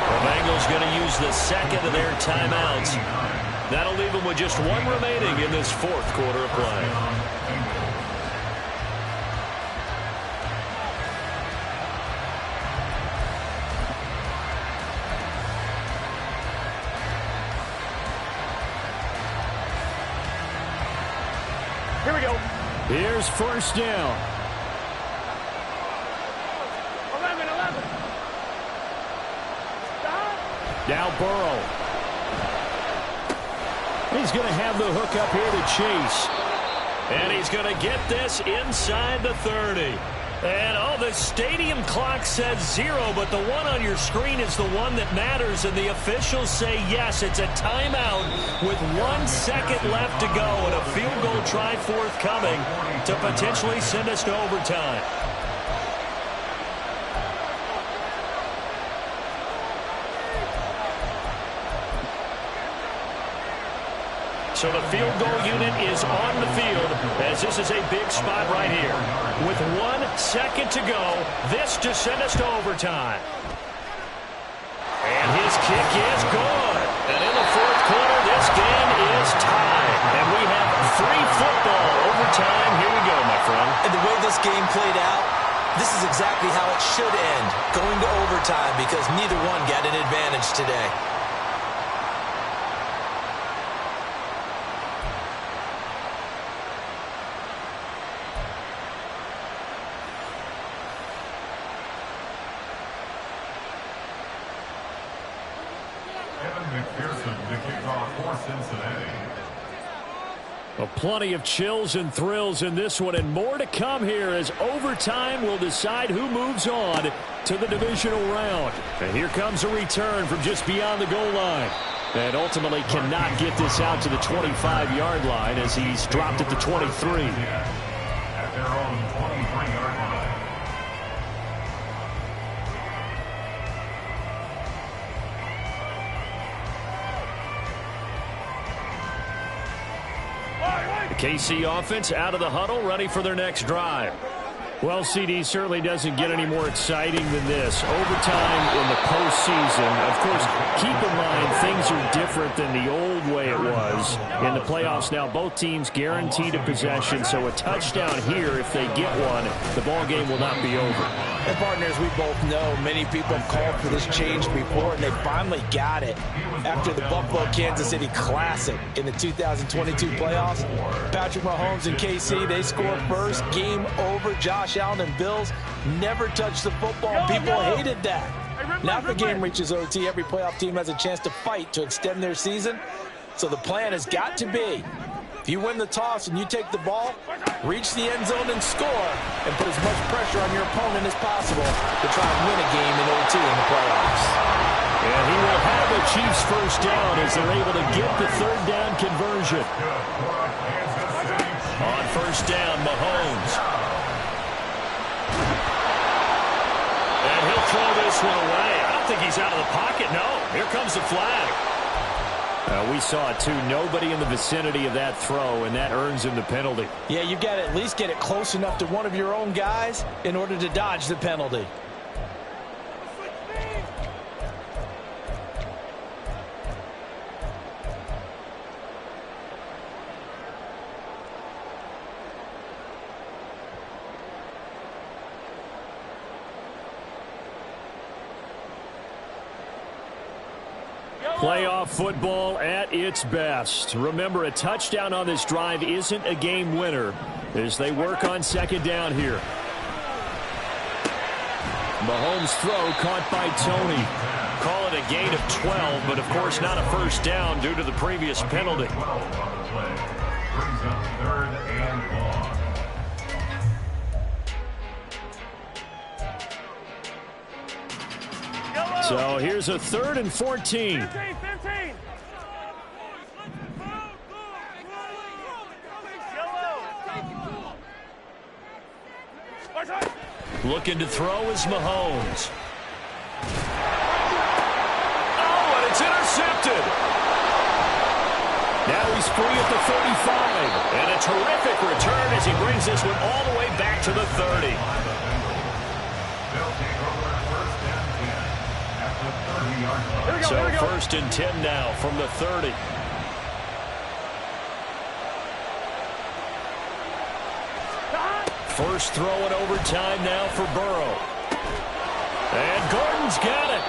The Bengals going to use the 2nd of their timeouts. That'll leave them with just 1 remaining in this 4th quarter of play. Here we go. Here's 1st down. 11, 11. Now Burrow. He's going to have the hook up here to Chase. And he's going to get this inside the 30. And, oh, the stadium clock says 0, but the one on your screen is the one that matters. And the officials say, yes, it's a timeout with 1 second left to go and a field goal try forthcoming to potentially send us to overtime. So the field goal unit is on the field as this is a big spot right here. With 1 second to go, this to send us to overtime. And the way this game played out, this is exactly how it should end, going to overtime, because neither one got an advantage today. Evan McPherson to kick off for Cincinnati. Well, plenty of chills and thrills in this one, and more to come here as overtime will decide who moves on to the divisional round. And here comes a return from just beyond the goal line. And ultimately cannot get this out to the 25-yard line as he's dropped at the 23. At their own 23-yard line. KC offense out of the huddle, ready for their next drive. Well, CD certainly doesn't get any more exciting than this. Overtime in the postseason. Of course, keep in mind things are different than the old way it was. In the playoffs now, both teams guaranteed a possession, so a touchdown here, if they get one, the ball game will not be over. And partners, we both know many people have called for this change before, and they finally got it after the Buffalo-Kansas City Classic in the 2022 playoffs. Patrick Mahomes and KC, they scored first. Game over. Josh Allen and Bills never touched the football. People hated that. Now if the game reaches OT, every playoff team has a chance to fight to extend their season. So the plan has got to be, if you win the toss and you take the ball, reach the end zone and score, and put as much pressure on your opponent as possible to try and win a game in OT in the playoffs. And he will have the Chiefs first down as they're able to get the third down conversion. On first down, Mahomes. And he'll throw this one away. I don't think he's out of the pocket. No, here comes the flag. We saw it too. Nobody in the vicinity of that throw, and that earns him the penalty. Yeah, you've got to at least get it close enough to one of your own guys in order to dodge the penalty. Playoff football at its best. Remember, a touchdown on this drive isn't a game winner as they work on second down here. Mahomes' throw caught by Tony. Call it a gain of 12, but of course not a first down due to the previous penalty. 12 on the play. Brings up third and long. So here's a 3rd and 14. 15. Looking to throw is Mahomes. Oh, and it's intercepted. Now he's free at the 35. And a terrific return as he brings this one all the way back to the 30. So 1st and 10 now from the 30. First throw in overtime now for Burrow. And Gordon's got it.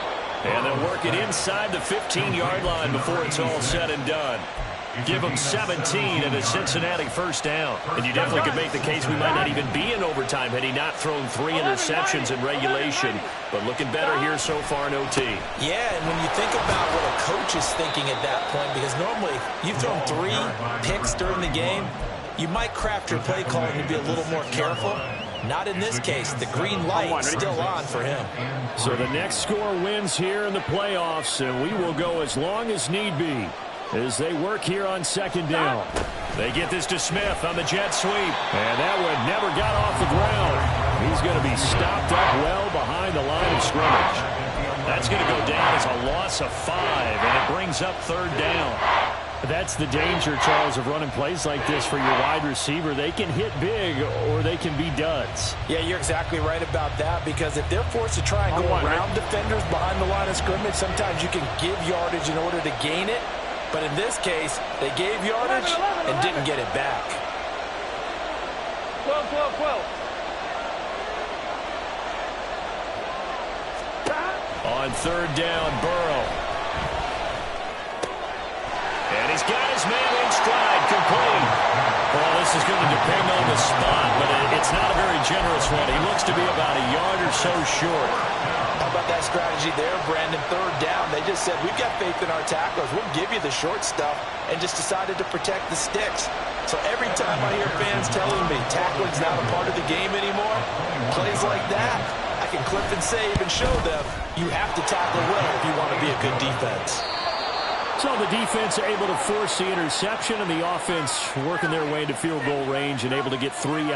And they'll work it inside the 15-yard line before it's all said and done. Give them 17 and a Cincinnati first down. And you definitely could make the case we might not even be in overtime had he not thrown 3 interceptions in regulation. But looking better here so far in OT. Yeah, and when you think about what a coach is thinking at that point, because normally you've thrown 3 picks during the game, you might craft your play call and be a little more careful. Not in this case. The green light still on for him. So the next score wins here in the playoffs, and we will go as long as need be as they work here on second down. They get this to Smith on the jet sweep, and that one never got off the ground. He's going to be stopped up well behind the line of scrimmage. That's going to go down as a loss of 5, and it brings up third down. That's the danger, Charles, of running plays like this for your wide receiver. They can hit big or they can be duds. Yeah, you're exactly right about that, because if they're forced to try and go around defenders behind the line of scrimmage, sometimes you can give yardage in order to gain it. But in this case, they gave yardage and didn't get it back. 12, 12, 12. On third down, Burrow. And he's got his man in stride, complete. Well, this is going to depend on the spot, but it's not a very generous one. He looks to be about a yard or so short. How about that strategy there, Brandon? Third down, they just said, we've got faith in our tacklers. We'll give you the short stuff, and just decided to protect the sticks. So every time I hear fans telling me tackling's not a part of the game anymore, plays like that, I can clip and save and show them you have to tackle well if you want to be a good defense. So the defense able to force the interception, and the offense working their way into field goal range and able to get 3 out.